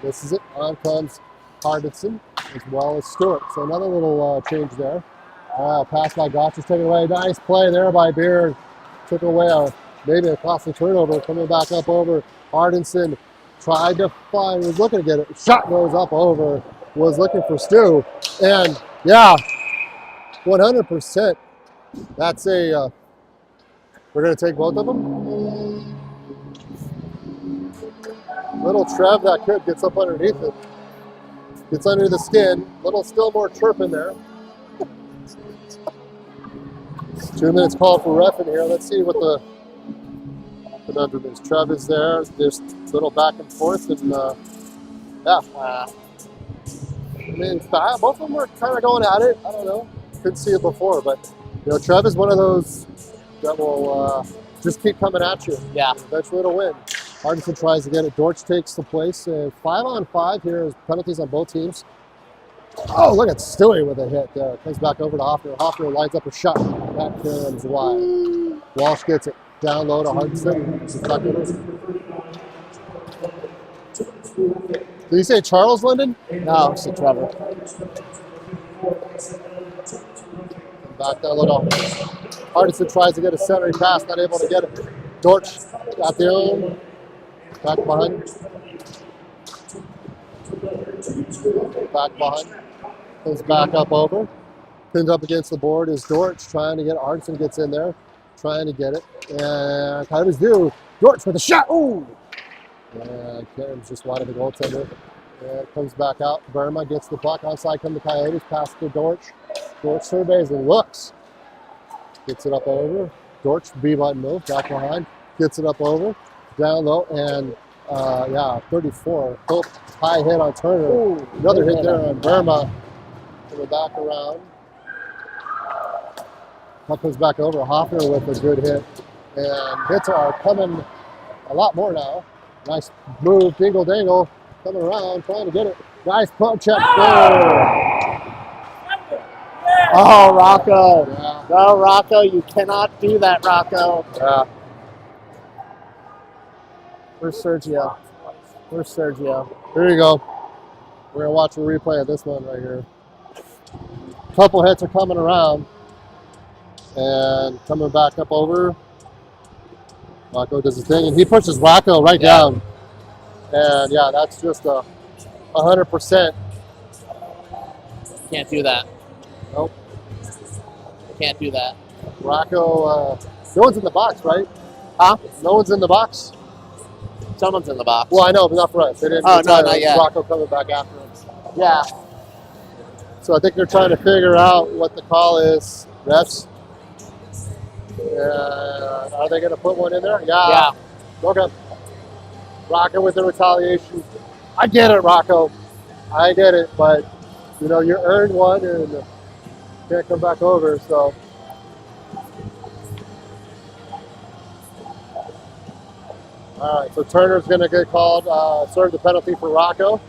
misses it. On comes Hardison as well as Stewart. So another little change there. Pass by Gotch is taken away. Nice play there by Beard. Took away maybe a costly turnover. Coming back up over. Hardison tried to find, was looking to get it. Shot goes up over. Was looking for Stu. And yeah, 100%. That's a, we're going to take both of them. Little Trev that could gets up underneath it. Gets under the skin. Little still more chirp in there. 2 minutes call for ref in here. Let's see what the conundrum is. Trev is there. There's a little back and forth. And yeah. I mean, both of them were kind of going at it. I don't know. Couldn't see it before, but you know, Trev is one of those that will just keep coming at you. Yeah. Eventually it'll win. Hardison tries to get it. Dortch takes the place. 5-on-5 here is penalties on both teams. Oh, look at Stewie with a hit there. Comes back over to Hoffner. Hoffner lines up a shot. That comes wide. Walsh gets it down low to Hardison. Did you say Charles Linden? No, it's a Trevor. Back down low. Hardison tries to get a centering pass, not able to get it. Dortch got the own. Back behind. Back behind. Comes back up over. Pinned up against the board is Dortch trying to get it. Hardison gets in there, trying to get it. And Coyotes do. Dortch with a shot. Ooh! And Karen's just wide of the goaltender. And comes back out. Burma gets the puck. Onside come the Coyotes. Pass to Dortch. Dortch surveys and looks. Gets it up over. Dortch, B-button move. Back behind. Gets it up over. Down low. And, yeah, 34. High hit on Turner. Ooh, another hit there on Burma. Coming back around. Puck comes back over. Hoffner with a good hit. And hits are coming a lot more now. Nice move, dingle dangle, coming around, trying to get it. Nice pump check. Oh, Rocco. Yeah. No, Rocco, you cannot do that, Rocco. Yeah. Where's Sergio? Where's Sergio? Here you go. We're gonna watch a replay of this one right here. Couple hits are coming around and coming back up over. Rocco does his thing and he pushes Rocco right down. And yeah, that's just a 100%. Can't do that. Nope. Can't do that. Rocco, no one's in the box, right? Huh? No one's in the box? Someone's in the box. Well, I know, but not for us. They didn't. Oh, no, not yet. Rocco coming back after us. Yeah. So I think they're trying to figure out what the call is. Refs. Are they going to put one in there? Yeah. Okay. Rocco with the retaliation. I get it, Rocco. I get it, but you know you earned one and can't come back over. So. All right, so Turner's going to get called, serve the penalty for Rocco.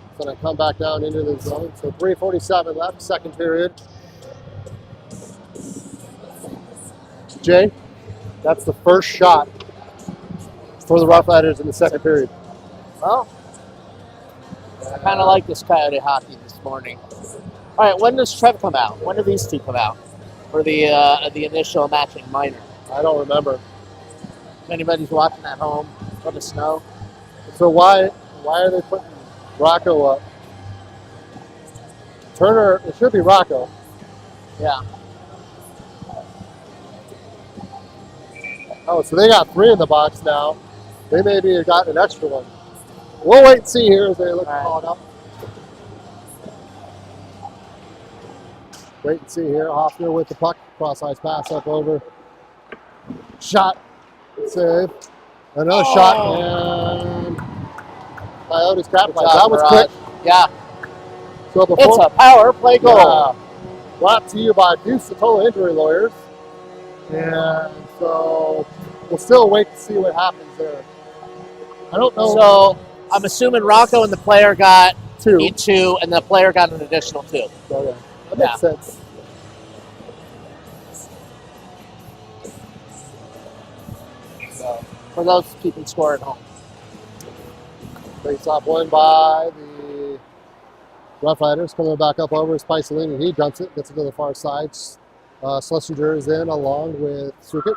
It's going to come back down into the zone. So 3:47 left, second period. Jay, that's the first shot for the Roughriders in the second period. Well, I kind of like this Coyote hockey this morning. All right, when does Trev come out? When do these two come out for the initial matching minor? I don't remember. If anybody's watching at home, let us know. So why are they putting Rocco up? Turner, it should be Rocco. Yeah. Oh, so they got 3 in the box now. They maybe have gotten an extra one. We'll wait and see here as they look called up. Wait and see here. Hoffner with the puck. Cross-ice pass up over. Shot. Save. Another shot. And Coyotes capitalized. That was quick. Yeah. So before, It's a power play goal. Yeah. Brought to you by Deuce Total Injury Lawyers. And so we'll still wait to see what happens there. I don't know. So I'm assuming Rocco and the player got 2. each 2, and the player got an additional 2. Okay. That makes sense. So for those keeping score at home. Face off one by the Roughriders. Coming back up over is Spicelini. He dumps it, gets it to the far side. Schlesinger is in along with Sukit.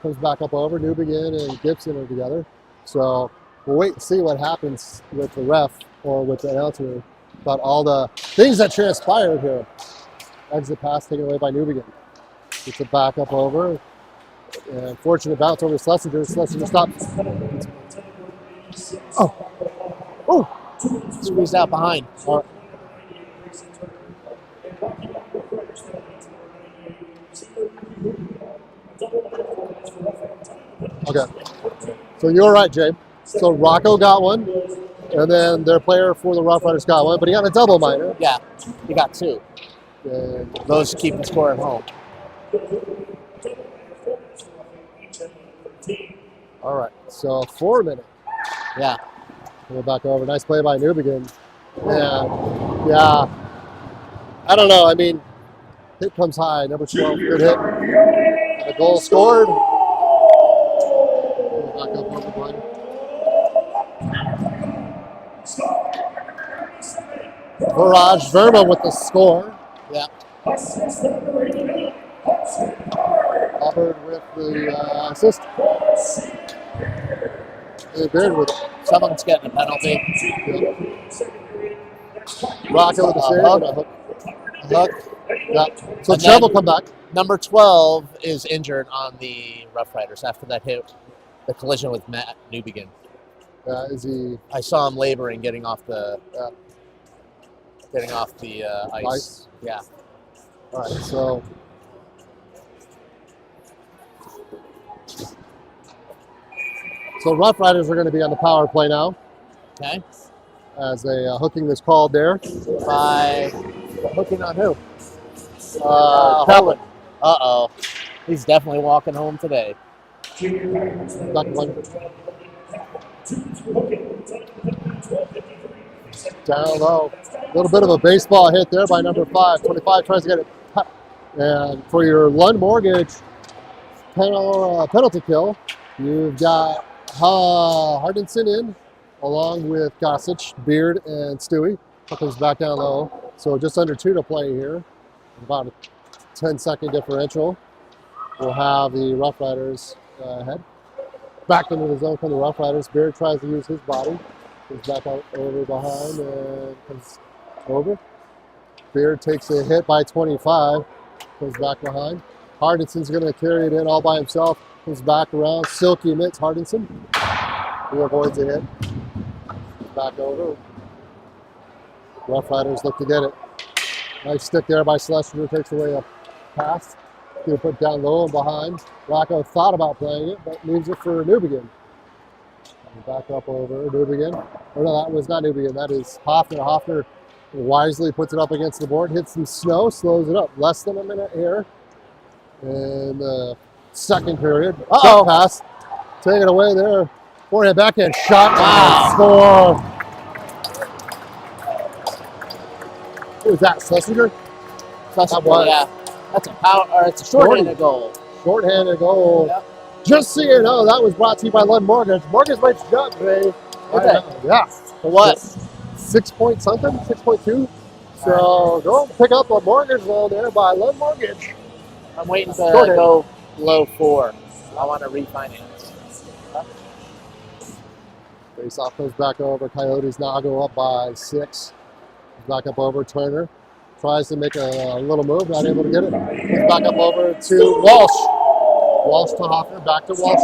Comes back up over. Newbegin and Gibson are together. So we'll wait and see what happens with the ref or with the announcer about all the things that transpired here. Exit pass taken away by Newbegin. Gets it back up over. And fortunate bounce over Schlesinger. Schlesinger stops. Oh, squeezed out behind. All right. Okay. So you're right, Jay. So Rocco got one, and then their player for the Roughriders got one, but he got a double minor. Yeah, he got 2. And Those keeping score at home. all right. So 4 minutes. Yeah. We'll back over. Nice play by Newbegin. Yeah. I don't know. I mean, hit comes high. Number 12, good hit. And the goal scored. Back up on the play. Viraj Verma with the score. Yeah. Hubbard with the assist. And Baird with it. Someone's getting a penalty. Rocco with the save. Hook. And a hook. Yeah. So And Trev will then- come back. Number 12 is injured on the Roughriders after that hit, the collision with Matt Newbegin. Is he I saw him laboring getting off the ice. Ice? Yeah. all right? So Roughriders are going to be on the power play now Okay. as a hooking is called there. By hooking on who? Kaplan. Uh-oh. He's definitely walking home today. Back one. Down low. A little bit of a baseball hit there by number 5. 25 tries to get it. And for your Lund Mortgage penalty kill, you've got Hardinson in, along with Gossage, Beard, and Stewie. Comes back down low. So just under 2 to play here. About a 10-second differential. We'll have the Roughriders head. Back into the zone from the Roughriders. Beard tries to use his body. Comes back out over behind and comes over. Beard takes a hit by 25. Comes back behind. Hardison's going to carry it in all by himself. Comes back around. Silky mitts Hardinson. He avoids a hit. Back over. Roughriders look to get it. Nice stick there by Schlesinger. Takes away a pass. Going to put down low and behind. Rocco thought about playing it, but leaves it for Newbegin. Back up over Newbegin. Oh no, that was not Newbegin. That is Hoffner. Hoffner wisely puts it up against the board, hits some snow, slows it up. Less than a minute here in the second period. Shot pass. Take it away there. Forehand backhand shot. Wow. Score. Who was that? Schlesinger? Yeah. That's a power, or it's a shorthanded goal. Shorthanded goal. Yep. Just so you know, that was brought to you by Lund Mortgage. Mortgage rates up today. Yeah. For what? 6 point something, 6.2. So go pick up a mortgage loan there by Lund Mortgage. I'm waiting to go below 4. I want to refinance. Face off goes back over. Coyotes now go up by 6. Back up over. Turner tries to make a little move, not able to get it. Goes back up over to Walsh. Walsh to Hoffner, back to Walsh.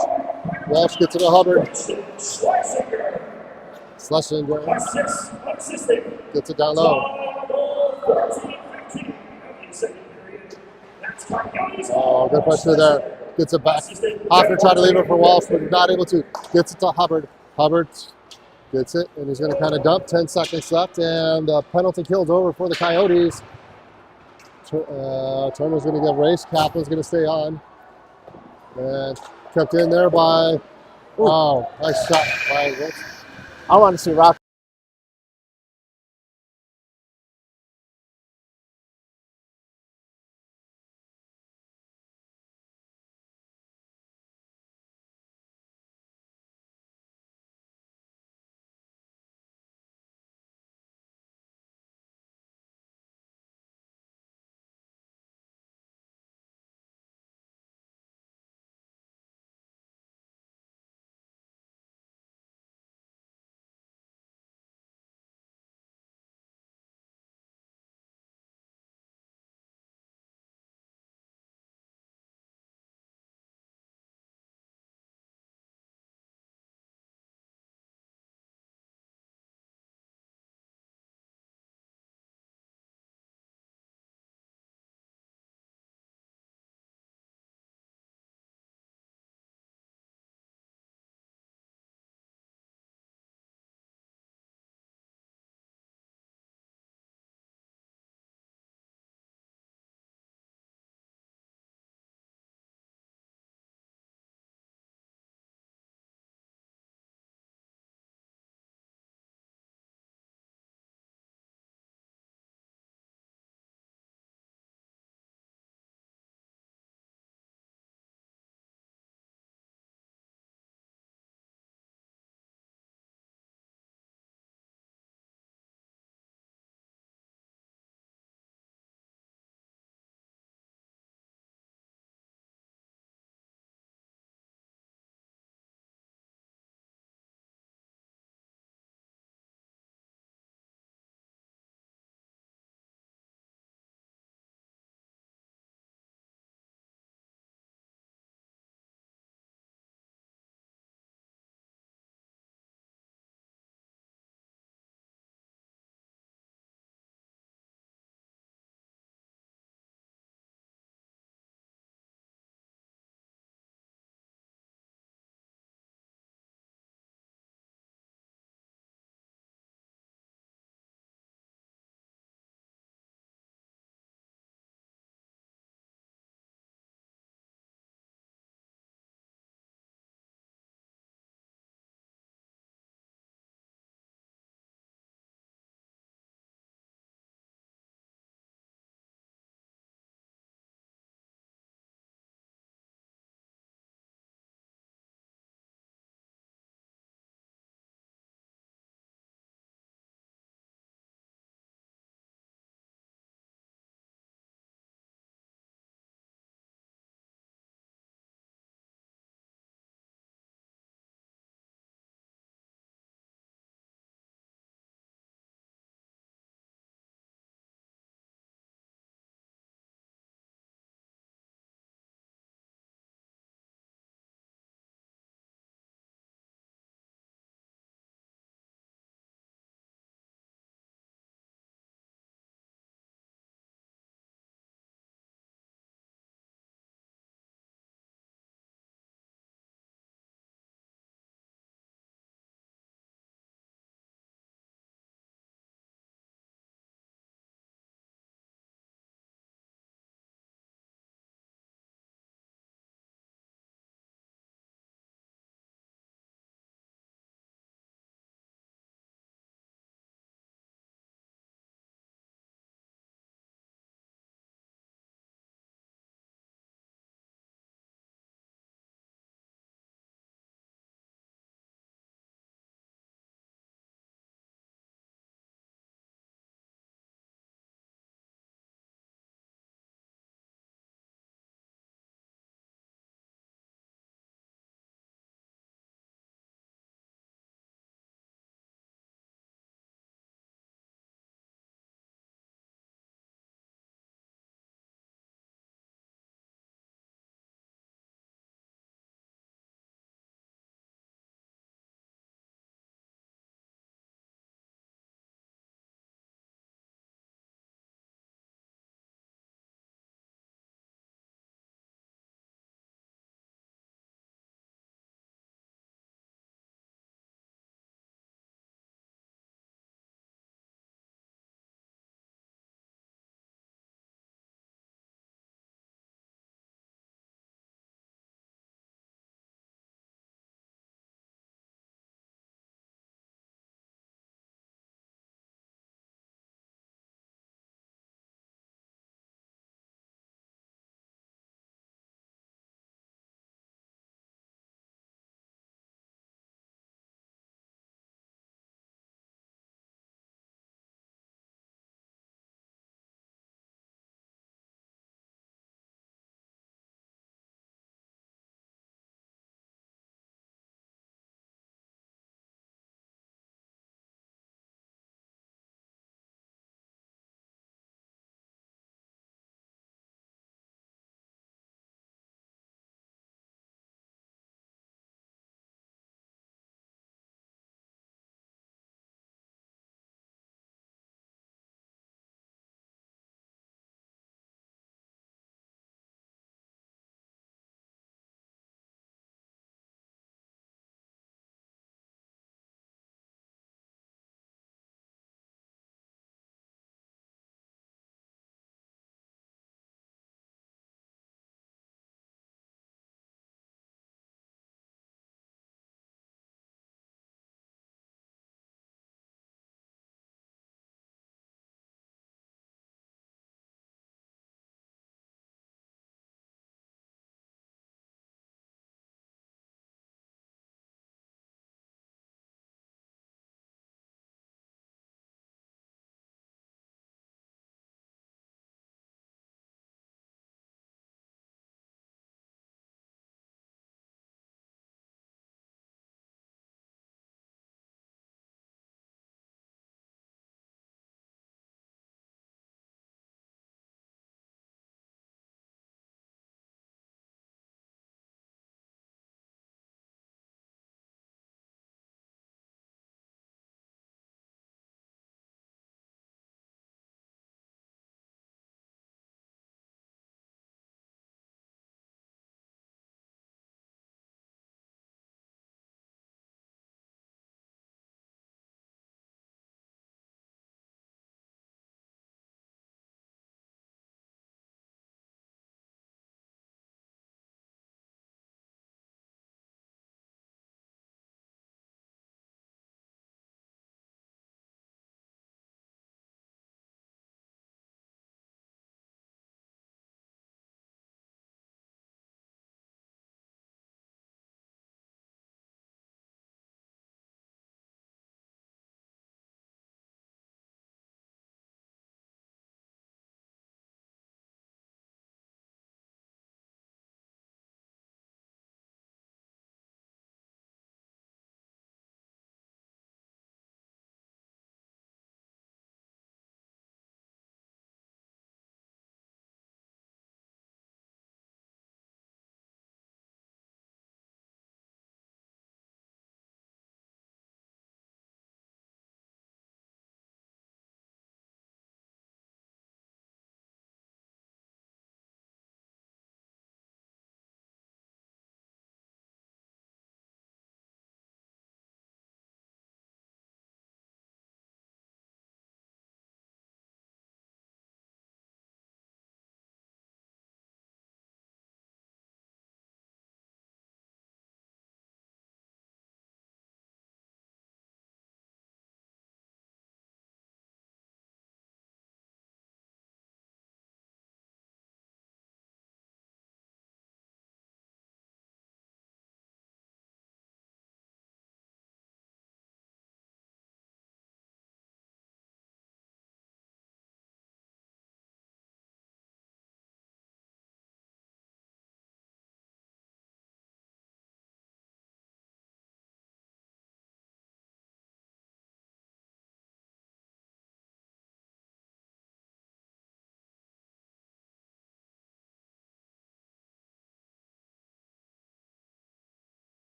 Walsh gets it to Hubbard. Schlesinger gets it down low. Oh, good pressure there. Gets it back. Hoffner tried to leave it for Walsh, but not able to. Gets it to Hubbard. Hubbard gets it, and he's going to kind of dump. 10 seconds left, and the penalty kill's over for the Coyotes. Turner's going to get raced. Kaplan's going to stay on. And kept in there by, oh, nice shot by Wilson. I want to see Rock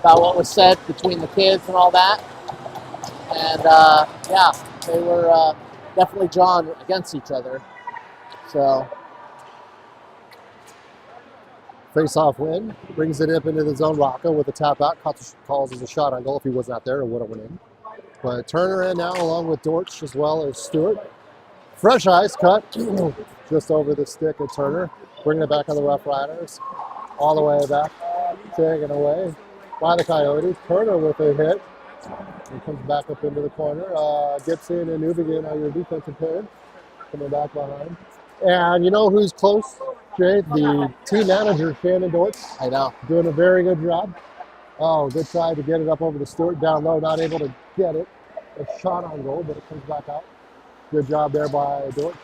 about what was said between the kids and all that. And yeah, they were definitely drawn against each other. So Face-off win, brings it up into the zone. Rocco with a tap out, calls as a shot on goal. If he was not there, it would have went in. But Turner in now, along with Dortch as well as Stewart. Fresh ice cut, just over the stick of Turner, bringing it back on the Roughriders, all the way back, taken away by the Coyotes. Turner with a hit. He comes back up into the corner. Gibson and Newbegin are your defensive pairs, coming back behind. And you know who's close, Jay? The team manager, Shannon Dortch. I know. Doing a very good job. Oh, good try to get it up over to Stewart. Down low, not able to get it. A shot on goal, but it comes back out. Good job there by Dortch.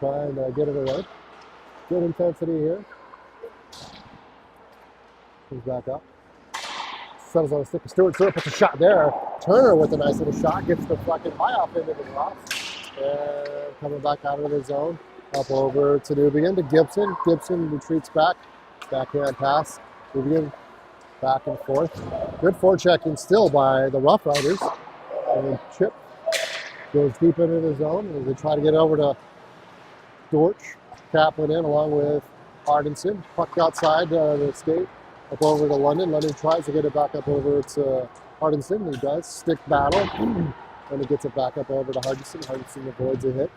Trying to get it away. Good intensity here. Comes back up. Settles on the stick of Stewart. Stewart puts a shot there. Turner with a nice little shot. Gets the fucking high off into the cross. And coming back out of the zone. Up over to Newbegin to Gibson. Gibson retreats back. Backhand pass. Newbegin back and forth. Good forechecking still by the Roughriders. And Chip goes deep into the zone as they try to get over to Dortch. Kaplan in along with Hardinson. Puck outside the skate. Up over to London. London tries to get it back up over to Hardinson. He does. Stick battle. And he gets it back up over to Hardinson. Hardinson avoids a hit.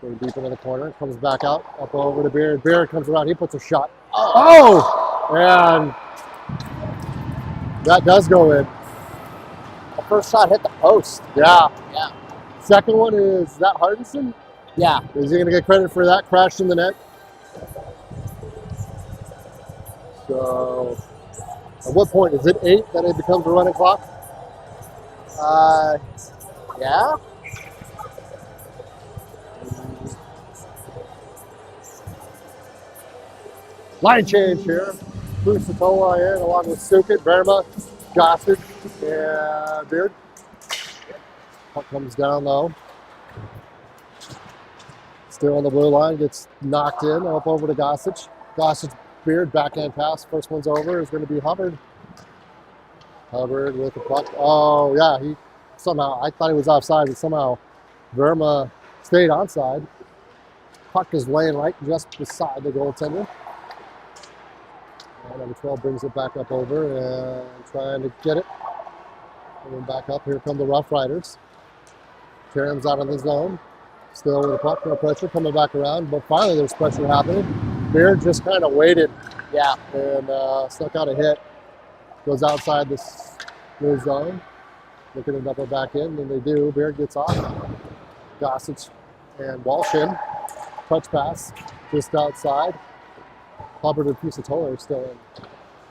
Going deep into the corner. Comes back out. Up over to Beard. Beard comes around. He puts a shot. Oh! And that does go in. The first shot hit the post. Yeah. Yeah. Second one is that Hardinson? Yeah. Is he going to get credit for that? Crashed in the net. So, at what point? Is it 8 that it becomes a running clock? Yeah. Line change here. Pusatola in along with Sukit, Verma, Gossage, and Beard. Puck comes down low. Still on the blue line, gets knocked in, up over to Gossage. Gossage, Beard, backhand pass. First one's over, is going to be Hubbard. Hubbard with the puck. Oh, yeah, he somehow, I thought he was offside, but somehow Verma stayed onside. Puck is laying right just beside the goaltender. And number 12 brings it back up over and trying to get it. Coming back up, here come the Roughriders. Terran's out of the zone. Still with the puck, no pressure, coming back around, but finally there's pressure happening. Beard just kind of waited. Yeah. And snuck out a hit. Goes outside this new zone. Looking to double back in, and they do. Beard gets off. Gossage and Walsh in. Touch pass just outside. Hubbard and Pusatola are still in.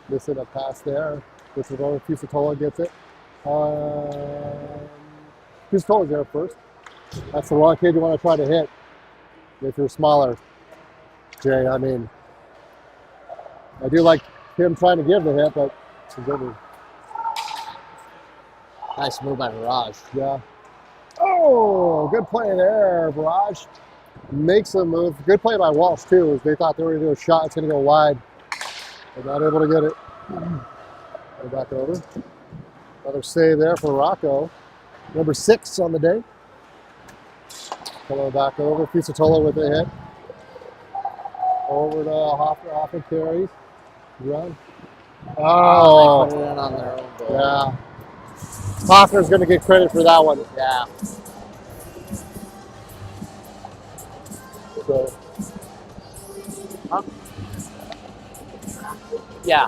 Missing a pass there. Gets it over. Pusatola gets it. Pusatola's there first. That's the wrong kid you want to try to hit if you're smaller, Jay. I mean, I do like him trying to give the hit, but it's a good one. Nice move by Mirage. Yeah. Oh, good play there, Mirage. Makes a move. Good play by Walsh, too. They thought they were going to do a shot. It's going to go wide. They're not able to get it. Go back over. Another save there for Rocco. Number 6 on the day. Coming back over. Pusatola with a hit. Over to Hoffman. Hoffman carries. Run. Oh. They put it in on their own goal. Yeah. Hoffner's going to get credit for that one. Yeah. So. Yeah.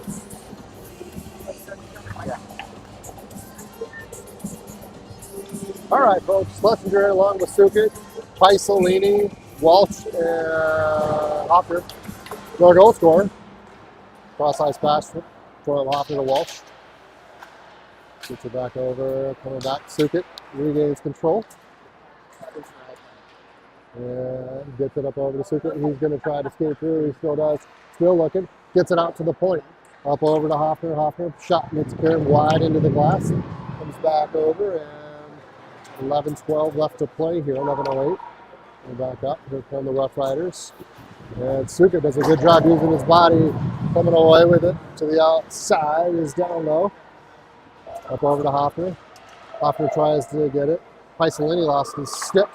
All right, folks. Schlesinger along with Sukit, Paisolini, Walsh, and Hoffner. Their goal scorer. Cross-ice pass from Hoffner to Walsh. Gets it back over, coming back. Sukit regains control. And gets it up over to Sukit. He's going to try to skate through. He still does. Still looking. Gets it out to the point. Up over to Hoffner. Hoffner shot gets carried wide into the glass. Comes back over and 11-12 left to play here. 11:08. And back up. Here come the Roughriders. And Suka does a good job using his body, coming away with it to the outside. Is down low. Up over to Hoffner. Hoffner tries to get it. Paisalini lost his stick.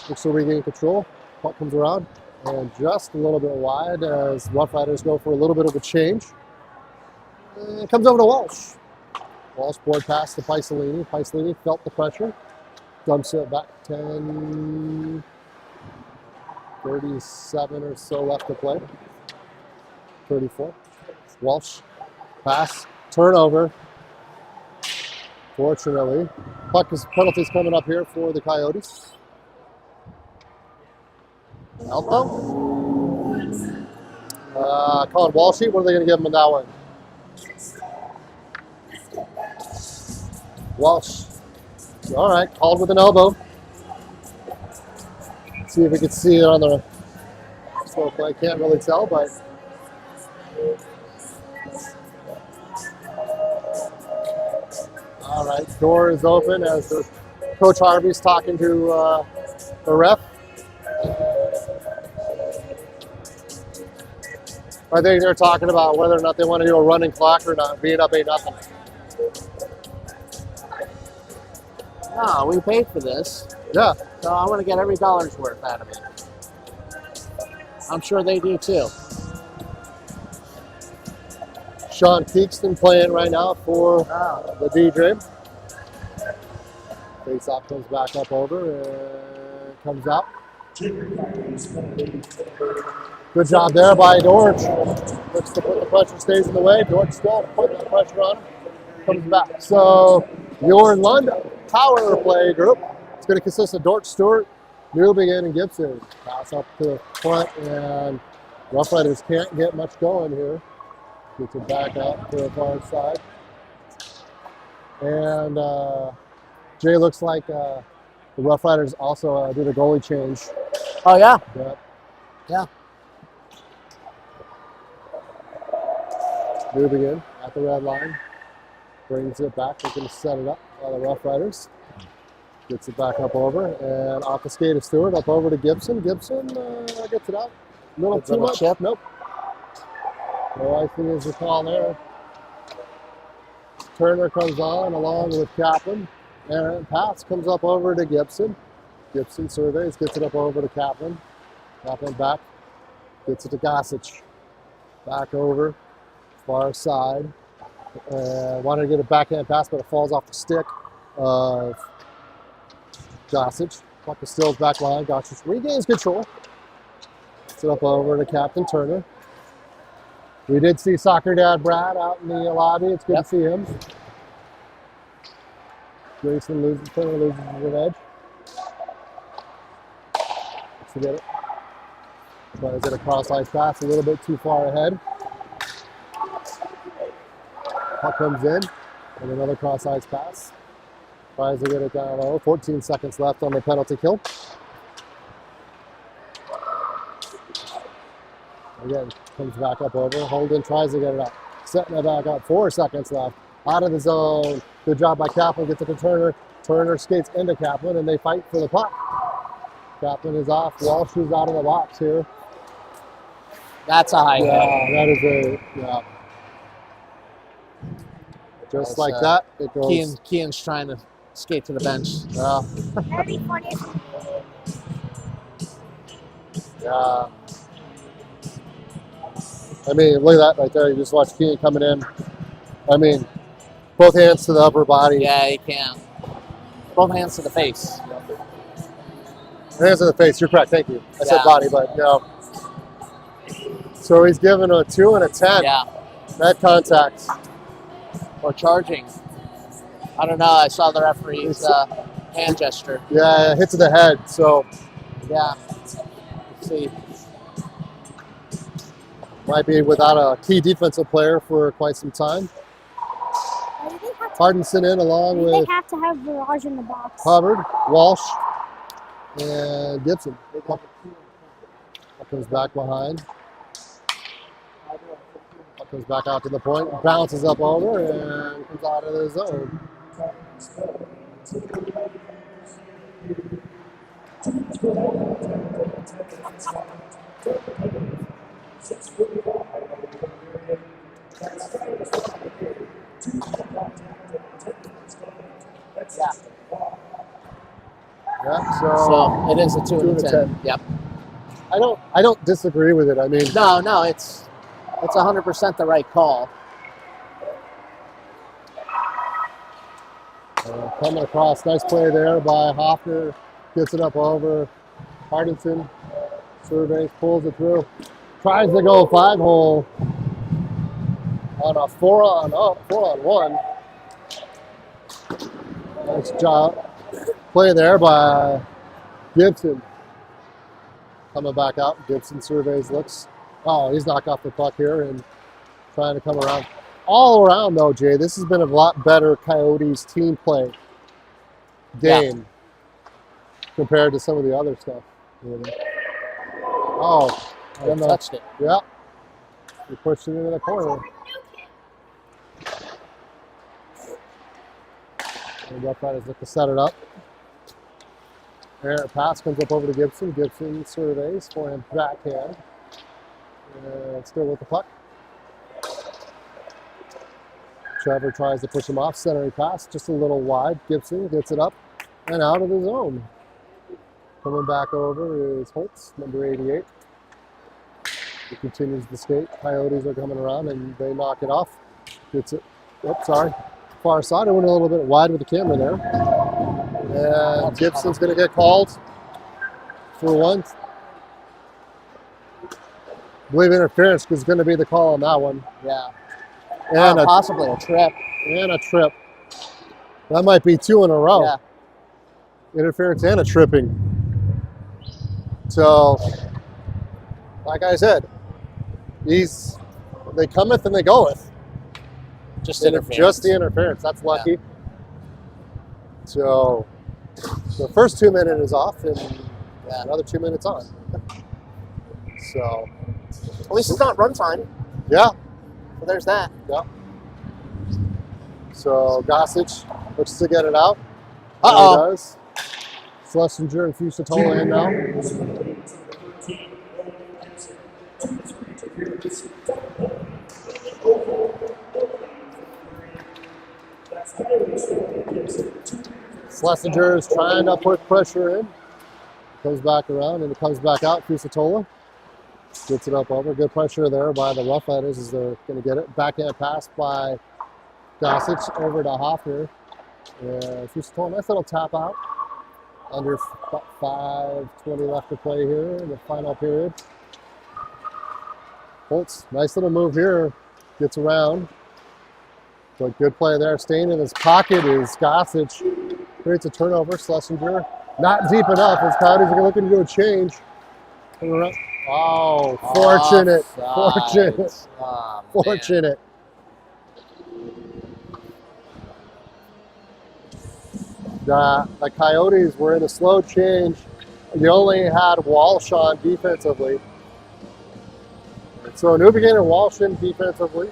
Looks to regain control. Puck comes around. And just a little bit wide as Roughriders go for a little bit of a change. And it comes over to Walsh. Walsh board pass to Paisalini. Paisalini felt the pressure. Dumps it back 10, 37 or so left to play. 34. Walsh. Pass. Turnover. Fortunately. Penalties coming up here for the Coyotes. Elko. Colin Walshy. What are they going to give him in that one? Walsh. All right. Called with an elbow. See if we can see it on the slow play. Can't really tell, but all right. Door is open as Coach Harvey's talking to the ref. I think they're talking about whether or not they want to do a running clock or not, being up 8-0. No, we paid for this, Yeah. so I want to get every dollar's worth out of it. I'm sure they do too. Sean Peakston playing right now for the DJ. Face-off comes back up over and comes out. Good job there by Dortch. Looks to put the pressure, stays in the way. Dortch still putting the pressure on him. Comes back. So your London power play group is going to consist of Dortch, Stewart, Newbegin, and Gibson. Pass up to the front, and Roughriders can't get much going here. Gets it back up to the far side. And Jay, looks like the Roughriders also did a goalie change. Oh yeah, Yep. yeah. Moving in at the red line. Brings it back. They're going to set it up by the Roughriders. Gets it back up over. And off the skate of Stewart. Up over to Gibson. Gibson gets it out. A little too much. Chip. Nope. No icing is the call there. Turner comes on along with Kaplan. And pass comes up over to Gibson. Gibson surveys. Gets it up over to Kaplan. Kaplan back. Gets it to Gossage. Back over. Far side. Wanted to get a backhand pass, but it falls off the stick of Gossage. Puck is still back line. Gossage regains control. Gets it up over to Captain Turner. We did see Soccer Dad Brad out in the lobby. It's good to see him. Grayson loses his edge. Let's get it. Tries to get a cross-ice pass a little bit too far ahead. Puck comes in, and another cross-ice pass. Tries to get it down low. 14 seconds left on the penalty kill. Again, comes back up over. Holden tries to get it up. Setting it back up. 4 seconds left. Out of the zone. Good job by Kaplan. Gets it to Turner. Turner skates into Kaplan, and they fight for the puck. Kaplan is off. Walsh is out of the box here. That's a high hit. That is a, just like that, it goes. Kean's trying to skate to the bench. Yeah. I mean, look at that right there. You just watch Kean coming in. I mean, both hands to the upper body. Yeah, he can. Both hands to the face. Hands to the face. You're correct. Thank you. I said body, but no. So he's given a 2 and a 10. Yeah. That contact. Or charging. I don't know. I saw the referee's hand gesture. Yeah, it hit to the head. So yeah. Let's see. Might be without a key defensive player for quite some time. Hardinson in along with. They have to have Virage in the box. Hubbard, Walsh, and Gibson. Puck comes back behind. Puck comes back out to the point. Bounces up over and comes out of the zone. Yeah, So it is a 2 and a 10. Yep. I don't disagree with it. I mean, No, it's 100% the right call. coming across, nice play there by Hoffner, gets it up over Hardington, surveys, pulls it through, tries to go 5-hole on a 4-on-1. Nice job, play there by Gibson. Coming back out, Gibson surveys, looks. Oh, he's knocked off the puck here and trying to come around. All around though, Jay, this has been a lot better Coyotes team play game compared to some of the other stuff. Oh, They touched it. Yeah, he pushed it into the corner. And Roughriders look to set it up. Errant pass comes up over to Gibson. Gibson surveys for him backhand. And still with the puck. Trevor tries to push him off. Centering pass just a little wide. Gibson gets it up and out of the zone. Coming back over is Holtz, number 88. He continues to skate. Coyotes are coming around and they knock it off. Gets it. Oops, sorry. Far side. I went a little bit wide with the camera there. And Gibson's going to get called for one. I believe interference is going to be the call on that one. Yeah. And possibly a trip. And a trip. That might be 2 in a row. Yeah. Interference and a tripping. So, like I said, they cometh and they goeth. Just interference. Just the interference. That's lucky. Yeah. So, the first 2 minutes is off and another 2 minutes on. So, at least it's not runtime. Yeah. So there's that. Yeah. So Gossage looks to get it out. Uh-oh. He does. Schlesinger and Fusatola in now. Schlesinger is trying to put pressure in. Comes back around and it comes back out. Fusatola gets it up over. Good pressure there by the Roughriders as they're going to get it. Backhand pass by Gossage over to Hoffner. Fusatola, nice little tap out. Under 5:20 left to play here in the final period. Holtz, nice little move here. Gets around. But good play there. Staying in his pocket is Gossage. Creates a turnover. Schlesinger not deep enough as Coyotes are looking to do a change. Oh, fortunate. Fortunate. Oh, fortunate. The Coyotes were in a slow change. They only had Walsh on defensively. So Newbegin and Walsh in defensively.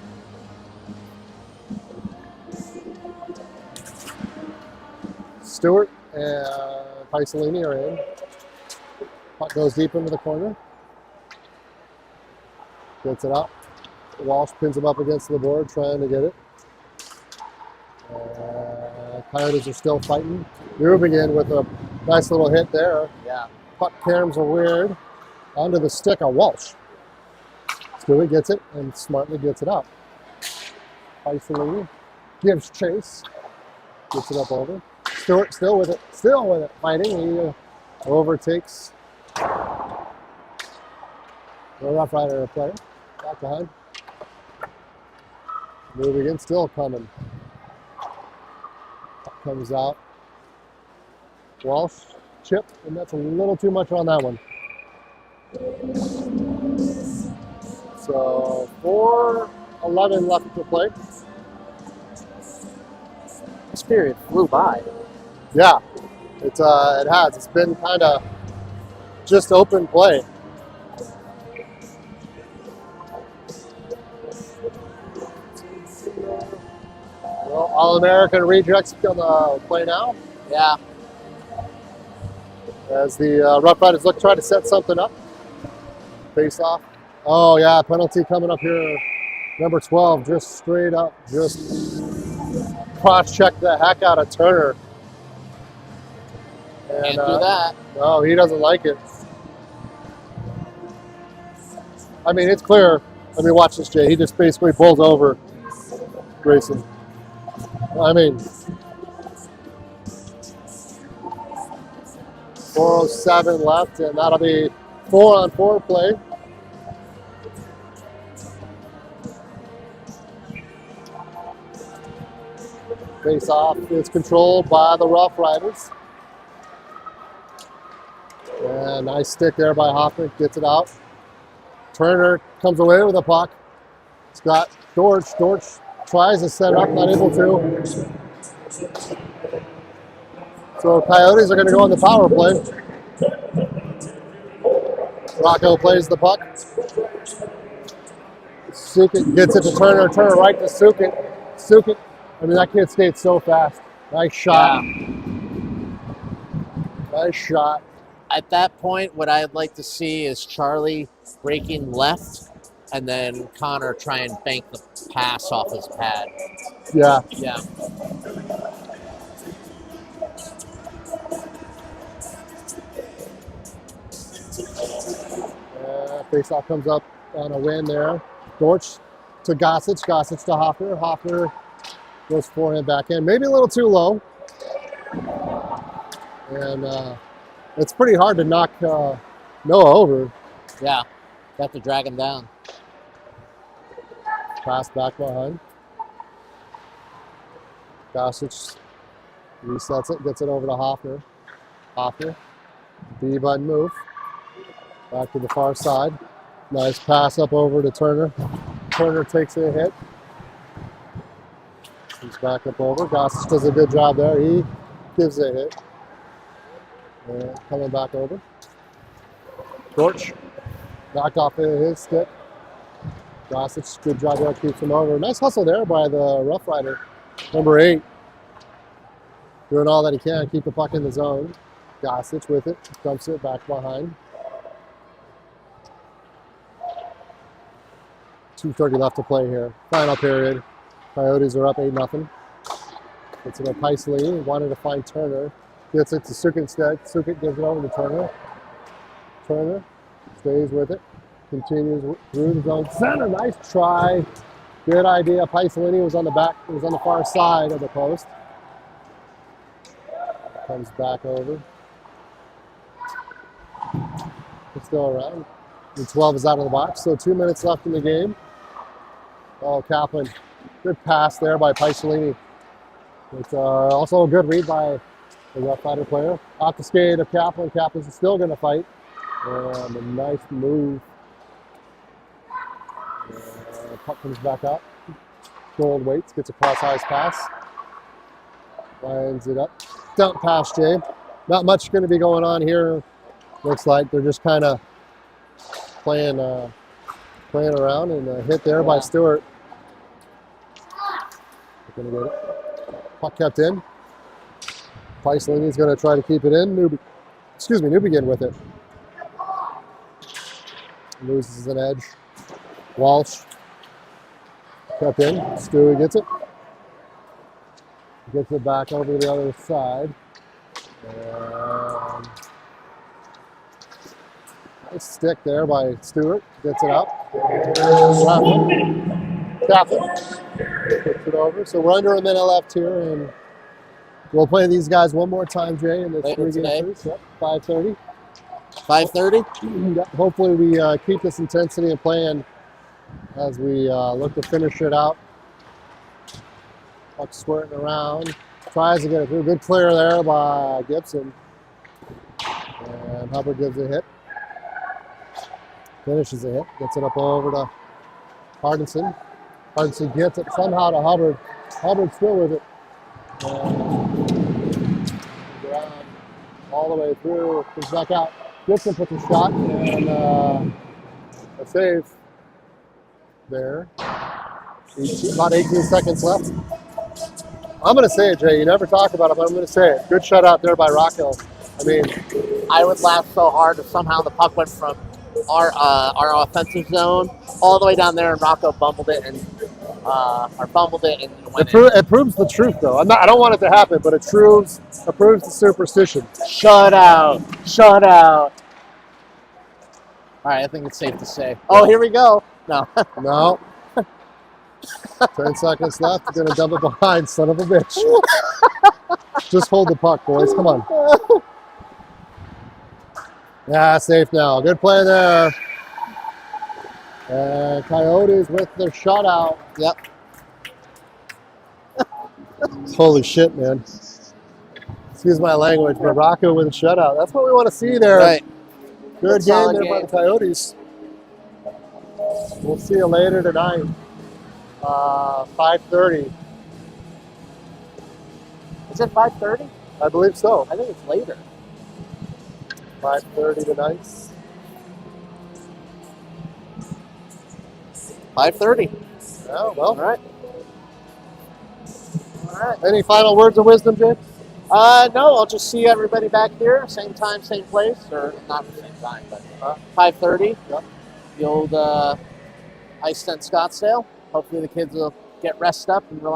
Stewart and Paisalini are in. Puck goes deep into the corner. Gets it up. Walsh pins him up against the board, trying to get it. Coyotes are still fighting. Moving in with a nice little hit there. Yeah. Puck caroms are weird. Onto the stick of Walsh. Stewart gets it and smartly gets it up. Paisalini gives chase. Gets it up over. Stewart still with it. Still with it. Fighting. He overtakes the Rough Rider player. Back behind. Moving in, still coming. Comes out. Walsh, chip, and that's a little too much on that one. So 4:11 left to play. This period flew by. Yeah, it has. It's been kind of just open play. Well, All-American rejects gonna play now. Yeah. As the Rough Riders try to set something up. Face off. Oh yeah, penalty coming up here. Number 12, just straight up, just cross-check the heck out of Turner. And, Can't do that. No, he doesn't like it. I mean, it's clear. I mean, watch this, Jay. He just basically pulls over Grayson. I mean, 4:07 left, and that'll be 4-on-4 play. Face off is controlled by the Roughriders. And nice stick there by Hoffman, gets it out. Turner comes away with the puck. It's got Dortch. Dortch tries to set it up, not able to. So Coyotes are going to go on the power play. Rocco plays the puck. Sukit gets it to Turner. Turner right to Sukit. Sukit, I mean, that kid skates so fast. Nice shot. Yeah. Nice shot. At that point, what I'd like to see is Charlie breaking left, and then Connor try and bank the pass off his pad. Yeah. Yeah. Faceoff comes up on a win there. Dortch to Gossage. Gossage to Hoffner. Hoffner goes forehand backhand. Maybe a little too low. And it's pretty hard to knock Noah over. Yeah. Got to drag him down. Pass back behind. Gossage resets it, gets it over to Hoffner. Hoffner, B-button move. Back to the far side. Nice pass up over to Turner. Turner takes a hit. He's back up over. Gossage does a good job there. He gives a hit. And coming back over. Dortch knocked off his stick. Gossage, good job there, keeps him over. Nice hustle there by the Rough Rider, number 8. Doing all that he can, keep the puck in the zone. Gossage with it, dumps it back behind. 2:30 left to play here. Final period. Coyotes are up 8-0. Gets it to Paisley. Wanted to find Turner. Gets it to Sukit instead. Sukit gives it over to Turner. Turner stays with it. Continues through the zone center. Nice try. Good idea. Paisley was on the back. It was on the far side of the post. Comes back over. It's still around. The 12 is out of the box. So 2 minutes left in the game. Oh, Kaplan. Good pass there by Paisley. It's also a good read by the Rough Rider player. Off the skate of Kaplan. Kaplan's still going to fight. And a nice move. Puck comes back up. Gold waits, gets a cross-ice pass. Lines it up. Dump pass, Jay. Not much going to be going on here. Looks like they're just kind of playing around, and a hit there by Stewart. They're going to get it. Puck kept in. Paisley's going to try to keep it in. Newbegin with it. Loses an edge. Walsh. Kept in. Stewie gets it. Gets it back over to the other side. And nice stick there by Stewart. Gets it up. Kaplan. Puts it over. So we're under a minute left here, and we'll play these guys one more time, Jay, in this Later three-game series. Yep, 5:30. 5:30? Yep, hopefully we keep this intensity and playing as we look to finish it out. Puck squirting around. Tries to get it through. Good clear there by Gibson. And Hubbard gives a hit. Finishes a hit. Gets it up over to Hardinson. Hardinson gets it somehow to Hubbard. Hubbard still with it. And around all the way through. Comes back out. Gibson puts a shot and a save there. About 18 seconds left. I'm going to say it, Jay. You never talk about it, but I'm going to say it. Good shutout there by Rocco. I mean, I would laugh so hard if somehow the puck went from our offensive zone all the way down there, and Rocco bumbled it and or fumbled it and went in. It proves the truth, though. I don't want it to happen, but it proves the superstition. Shutout. Shutout. All right, I think it's safe to say. Oh, here we go. No. No. 10 seconds left. You're going to dump it behind, son of a bitch. Just hold the puck, boys. Come on. Yeah, safe now. Good play there. Coyotes with their shutout. Yep. Holy shit, man. Excuse my language, but Rocco with a shutout. That's what we want to see there. Right. Good game Solid there by game. the Coyotes. We'll see you later tonight. 5:30. Is it 5:30? I believe so. I think it's later. 5:30 tonight. 5:30. Oh, well. All right. All right. Any final words of wisdom, Jake? No, I'll just see everybody back here, same time, same place, or not the same time, but 5:30. Yep. The old Ice Tent Scottsdale. Hopefully the kids will get rest up and relax.